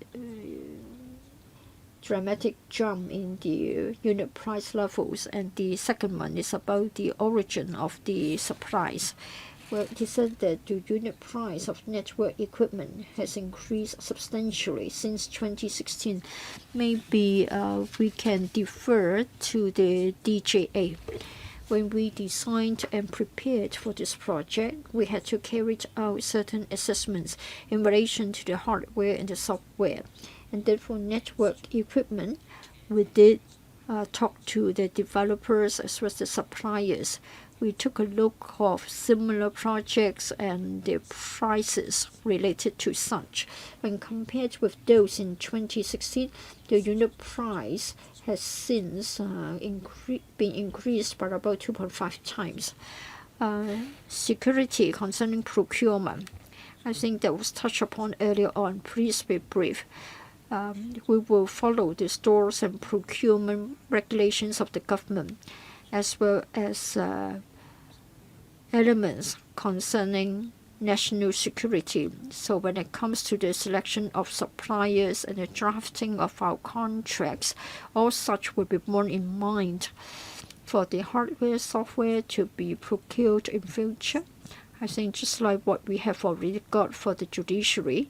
dramatic jump in the unit price levels? And the second one is about the origin of the surprise. Well, he said that the unit price of network equipment has increased substantially since 2016. Maybe we can defer to the DJA. When we designed and prepared for this project, we had to carry out certain assessments in relation to the hardware and the software. And then for network equipment, we did talk to the developers as well as the suppliers. We took a look of similar projects and the prices related to such. When compared with those in 2016, the unit price has since been increased by about 2.5 times. Security concerning procurement, I think that was touched upon earlier on. Please be brief. We will follow the stores and procurement regulations of the government, as well as elements concerning national security. So when it comes to the selection of suppliers and the drafting of our contracts, all such will be borne in mind for the hardware, software to be procured in future. I think just like what we have already got for the judiciary,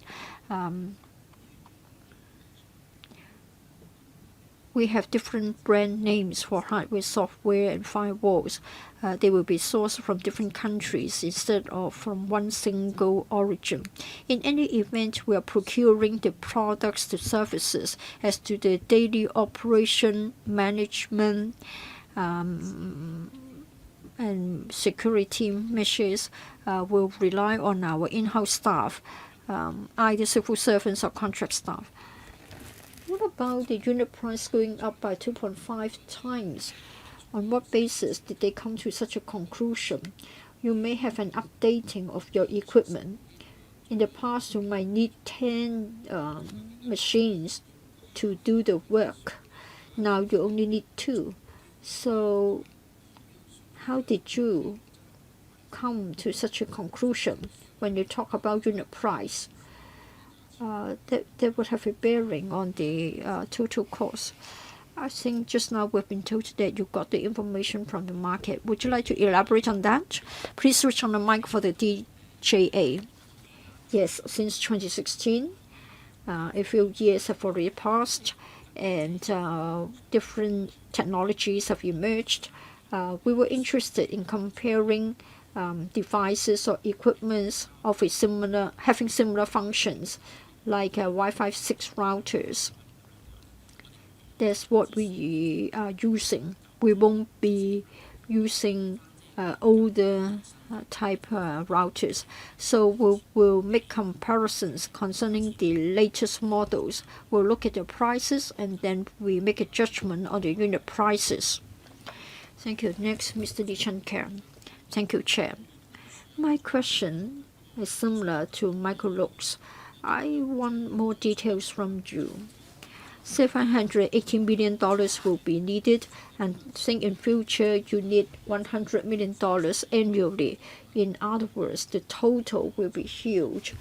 we have different brand names for hardware, software, and firewalls. They will be sourced from different countries instead of from one single origin. In any event, we are procuring the products, the services. As to the daily operation, management, and security measures, will rely on our in-house staff, either civil servants or contract staff. What about the unit price going up by 2.5 times? On what basis did they come to such a conclusion? You may have an updating of your equipment. In the past, you might need 10 machines to do the work. Now you only need 2. So how did you come to such a conclusion when you talk about unit price? That would have a bearing on the total cost. I think just now we've been told that you got the information from the market. Would you like to elaborate on that? Please switch on the mic for the DJA. Yes, since 2016, a few years have already passed, and different technologies have emerged. We were interested in comparing devices or equipments of having similar functions, like Wi-Fi 6 routers. That's what we are using. We won't be using older type routers. So we'll make comparisons concerning the latest models. We'll look at the prices and then we make a judgment on the unit prices. Thank you. Next, Mr. Lee Chen Karen. Thank you, Chair. My question is similar to Michael Look's. I want more details from you. $718 million will be needed, and I think in future you need $100 million annually. In other words, the total will be huge,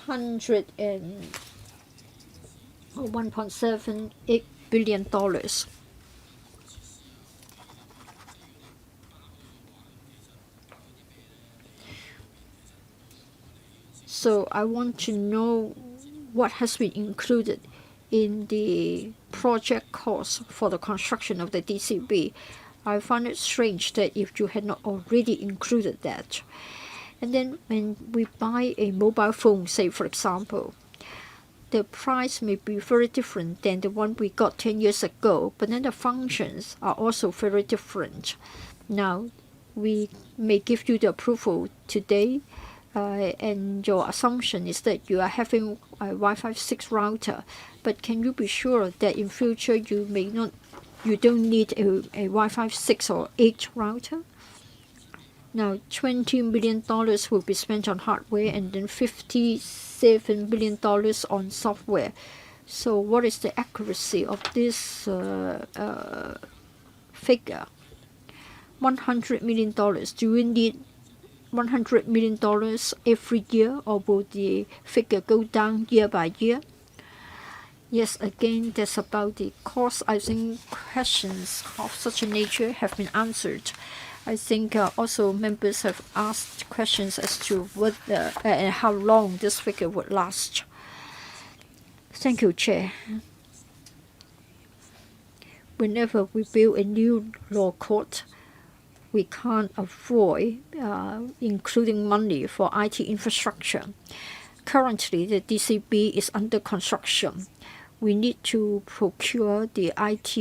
$1.78 billion. So I want to know what has been included in the project cost for the construction of the DCB. I find it strange that if you had not already included that. And then when we buy a mobile phone, say for example, the price may be very different than the one we got 10 years ago, but then the functions are also very different. Now, we may give you the approval today, and your assumption is that you are having a Wi-Fi 6 router, but can you be sure that in future you don't need a Wi-Fi 6 or 8 router? Now, $20 million will be spent on hardware and then $57 million on software. So what is the accuracy of this figure? $100 million. Do we need $100 million every year, or will the figure go down year by year? Yes, again, that's about the cost. I think questions of such a nature have been answered. I think also members have asked questions as to whether and how long this figure would last. Thank you, Chair. Whenever we build a new law court, we can't avoid including money for IT infrastructure. Currently, the DCB is under construction. We need to procure the IT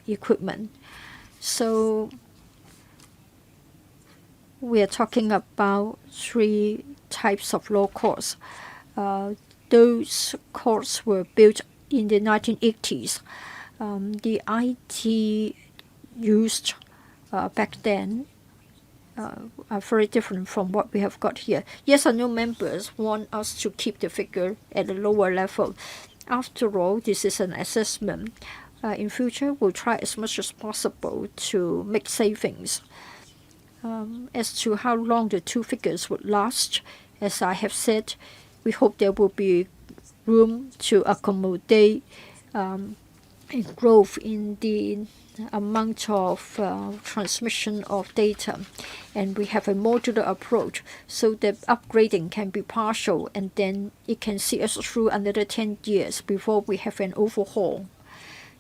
equipment. So we are talking about 3 types of law courts. Those courts were built in the 1980s. The IT used back then are very different from what we have got here. Yes or no members want us to keep the figure at a lower level. After all, this is an assessment. In future, we'll try as much as possible to make savings. As to how long the 2 figures would last, as I have said, we hope there will be room to accommodate growth in the amount of transmission of data, and we have a modular approach so that upgrading can be partial, and then it can see us through another 10 years before we have an overhaul.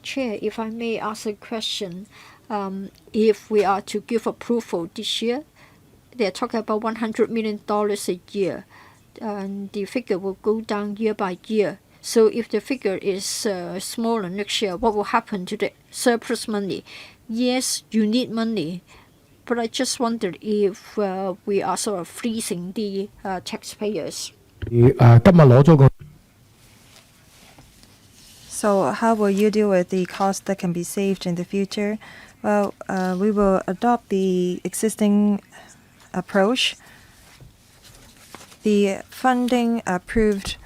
Chair, if I may ask a question, if we are to give approval this year, they're talking about $100 million a year, and the figure will go down year by year. So if the figure is smaller next year, what will happen to the surplus money? Yes, you need money, but I just wondered if we are sort of freezing the taxpayers. So how will you deal with the cost that can be saved in the future? Well, we will adopt the existing approach. The funding approved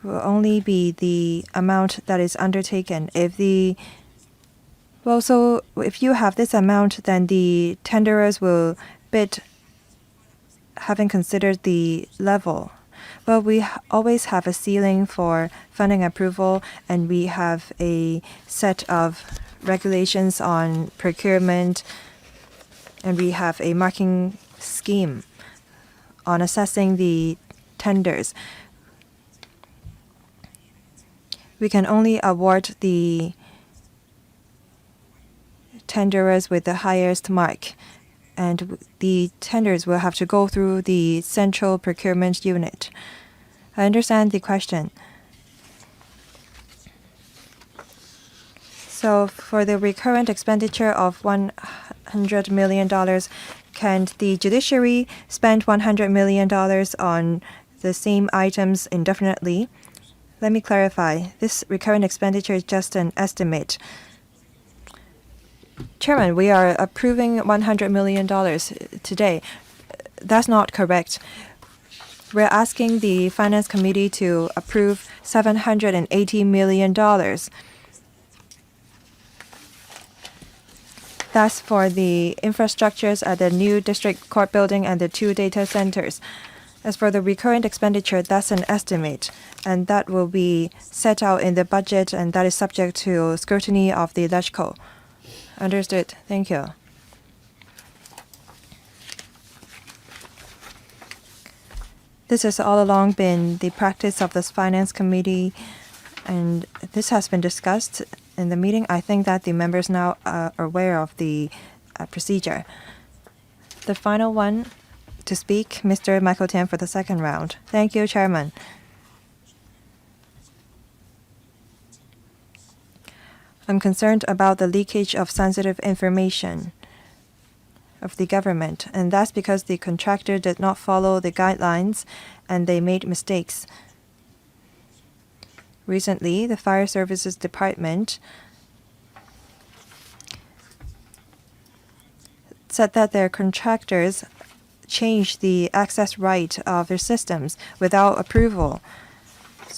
will only be the amount that is undertaken. If you have this amount, then the tenderers will bid having considered the level. Well, we always have a ceiling for funding approval, and we have a set of regulations on procurement, and we have a marking scheme on assessing the tenders. We can only award the tenderers with the highest mark, and the tenders will have to go through the central procurement unit. I understand the question. So for the recurrent expenditure of $100 million, can the judiciary spend $100 million on the same items indefinitely? Let me clarify. This recurrent expenditure is just an estimate. Chairman, we are approving $100 million today. That's not correct. We're asking the Finance Committee to approve $780 million. That's for the infrastructures at the new district court building and the 2 data centers. As for the recurrent expenditure, that's an estimate, and that will be set out in the budget, and that is subject to scrutiny of the LegCo. Understood. Thank you. This has all along been the practice of this Finance Committee, and this has been discussed in the meeting. I think that the members now are aware of the procedure. The final one to speak, Mr. Michael Tan for the second round. Thank you, Chairman. I'm concerned about the leakage of sensitive information of the government, and that's because the contractor did not follow the guidelines and they made mistakes. Recently, the Fire Services Department said that their contractors changed the access right of their systems without approval.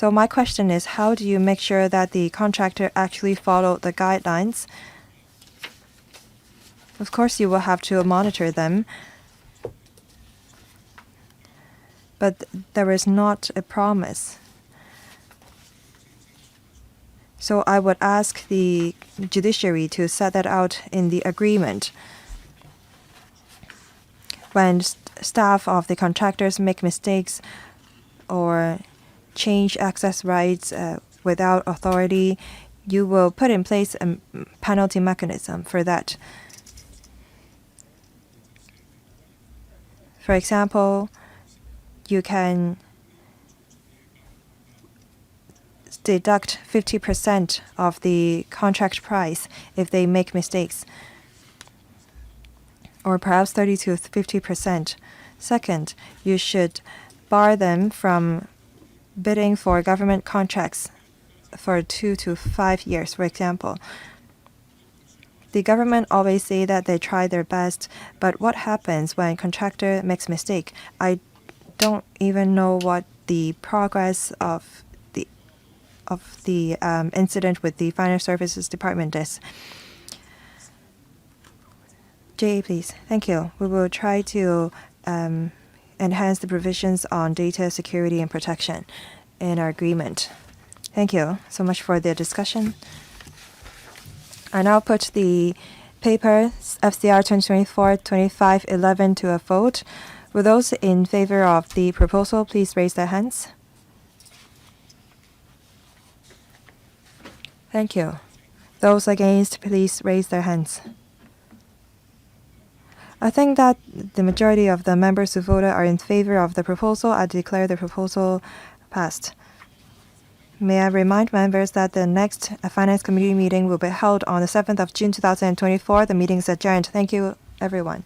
So my question is, how do you make sure that the contractor actually followed the guidelines? Of course, you will have to monitor them, but there is not a promise. So I would ask the judiciary to set that out in the agreement. When staff of the contractors make mistakes or change access rights without authority, you will put in place a penalty mechanism for that. For example, you can deduct 50% of the contract price if they make mistakes, or perhaps 30 to 50%. Second, you should bar them from bidding for government contracts for 2 to 5 years, for example. The government always say that they try their best, but what happens when contractor makes mistake? I don't even know what the progress of the incident with the Financial Services Department is. Jay, please. Thank you. We will try to enhance the provisions on data security and protection in our agreement. Thank you so much for the discussion. I now put the paper FCR 2024-2511 to a vote. Will those in favor of the proposal please raise their hands? Thank you. Those against, please raise their hands. I think that the majority of the members who voted are in favor of the proposal. I declare the proposal passed. May I remind members that the next Finance Committee meeting will be held on the 7th of June 2024. The meeting is adjourned. Thank you, everyone.